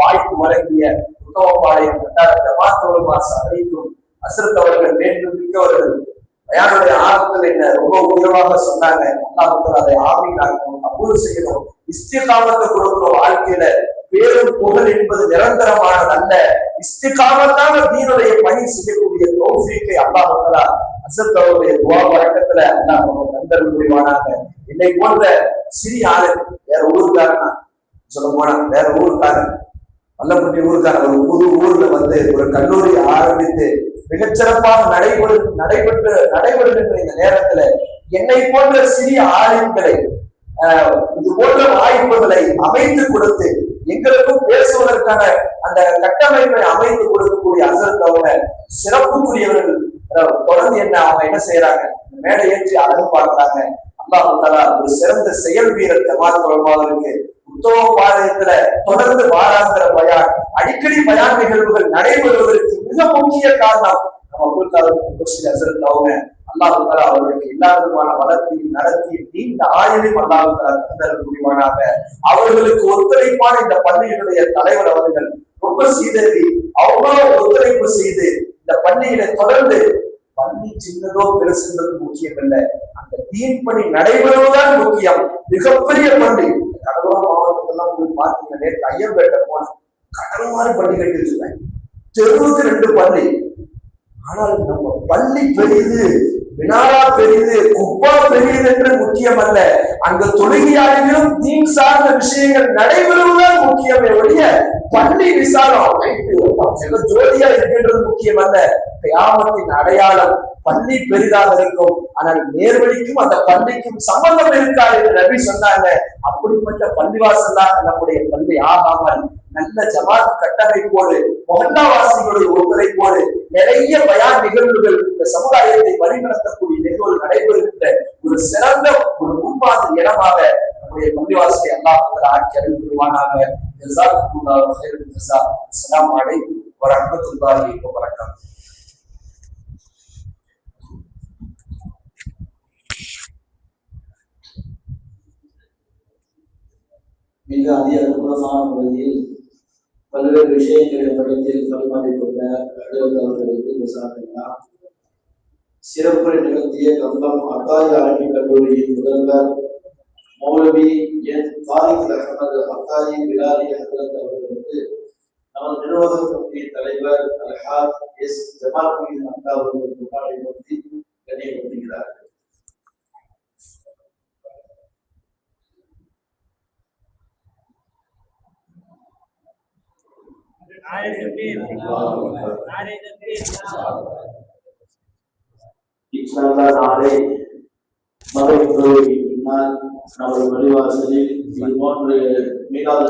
வாய்ப்பு வழங்கிய உத்தவபாளையம் சபைக்கும் அஸ்ரத் அவர்கள் வேண்டும் மிக்கவர்கள் பயானுடைய ஆரம்பத்தில் என்ன ரொம்ப உயர்வாக சொன்னாங்க. அல்லாஹ் அதை ஆமீனாக்கணும், அபூல் செய்யணும், இஸ்திகாமத்தை கொடுக்கிற வாழ்க்கையில பேரும் புகழ் என்பது நிரந்தரமானது அல்ல. இஸ்திகாமத்தான தீனுடைய பணி செய்யக்கூடிய தௌஃபீக்கை அல்லாஹ் தஆலா அஸ்ரத் அவருடைய துஆ வழக்கத்துல அல்லாஹ் தந்தல் புரிவானாக. என்னை போன்ற சிறிய ஆளு, வேற ஊருக்காரனா சொல்ல போனா வேற ஊருக்காரன், வல்லப்பட்டி ஊருக்கான ஒரு புது ஊர்ல வந்து ஒரு கல்லூரி ஆரம்பித்து மிகச்சிறப்பாக நடைபெறுகின்ற இந்த நேரத்துல என்னை போன்ற சிறிய ஆளுங்களை இது போன்ற வாய்ப்புகளை அமைத்து கொடுத்து எங்களுக்கும் பேசுவதற்கான அந்த கட்டமைப்பை அமைத்து கொடுக்கக்கூடிய அசரத் அவங்க சிறப்புக்குரியவர்கள். தொடர்ந்து அவங்க என்ன செய்யறாங்க, மேடை ஏற்றி அழகு பார்க்கிறாங்க. அல்லாஹ் தஆலா ஒரு சிறந்த செயல் வீரர் ஜமாத் தொடர்பாளருக்கு உத்தவபாளையத்துல தொடர்ந்து வாராந்திர பயான், அடிக்கடி பயான் நிகழ்வுகள் நடைபெறுவதற்கு மிக முக்கிய காரணம் நம்ம அப்துல் காதர் அசரத் அவங்க. அல்லாஹ் தஆலா அவர்களுக்கு எல்லா விதமான வளர்ச்சியும் நடத்தியும் நீண்ட ஆயுளையும் அல்லாஹ் தஆலா தந்தல் புரிவானாக. அவர்களுக்கு ஒத்துழைப்பான இந்த பள்ளியினுடைய தலைவர் அவர்கள் ரொம்ப சீதவி அவ்வளவு ஒத்துழைப்பு செய்து இந்த பள்ளியில தொடர்ந்து, பள்ளி சின்னதோ பெருசுன்றது முக்கியம் இல்லை, அந்த தீன் பணி நடைபெறுவதுதான் முக்கியம். மிகப்பெரிய பள்ளி கடலூர் மாவட்டத்தெல்லாம் போய் பார்த்தீங்கன்னா நேற்று ஐயம்பேட்டை போன கடலுமாறு பள்ளி கட்டி வச்சிருக்காங்க, தெருவுக்கு 2 பள்ளி. ஆனால் நம்ம பள்ளி பெரியது, வினாரா பெரியது, குப்பா பெரியது என்று முக்கியம் அல்ல, அங்க தொழுகையாளிகளும் தீன் சார்ந்த விஷயங்கள் நடைபெறுவதுதான் முக்கியமே ஒழிய பள்ளி விசாலம் ஜோதியா இருக்கின்றது முக்கியம் அல்ல. கியாமத்தின் அடையாளம் பள்ளி பெரிதாக இருக்கும், ஆனால் நேர்வழிக்கும் அந்த பள்ளிக்கும் சம்பந்தம் இருக்காது என்று நபி சொன்னாங்க. அப்படிப்பட்ட பள்ளிவாசலாக நம்முடைய பள்ளி ஆகாமல் நல்ல ஜமாத் கட்டமைப்போடு மொஹல்லாவாசிகளுடைய ஒத்துழைப்போடு நிறைய பயான் நிகழ்வுகள் இந்த சமுதாயத்தை வழிநடத்தக்கூடிய நிகழ்வுகள் நடைபெறுகின்ற ஒரு சிறந்த ஒரு முன்மாதிரி இடமாக நம்முடைய பள்ளிவாசலை அல்லாஹ் ஆக்கி அருள் புரிவானாக. அஸ்ஸலாமு அலைக்கும் வரஹ்மத்துல்லாஹி வபரகாத்துஹு. மிக அற்புதமான முறையில் பல்வேறு விஷயங்களை படத்தில் பரிமாறிக்கொண்ட அவர்களுக்கு சிறப்புரை நிகழ்த்திய கம்பம் அத்தாய் அரபி கல்லூரியின் முதல்வர் மௌலவி என் தாரிக் அஹமது அத்தாயி பிலாலி ஹதரத் அவர்களுக்கு நமது நிர்வாக கமிட்டியின் தலைவர் அல்ஹாஜ் எஸ் ஜமால் முஹீதீன் அத்தா அவர்களுக்கு கண்ணியப்படுத்தி கண்ணியப்படுத்துகிறார்கள். நாளை மதுரை பின்னால் நமது பள்ளிவாசலில் இது போன்று மீளாத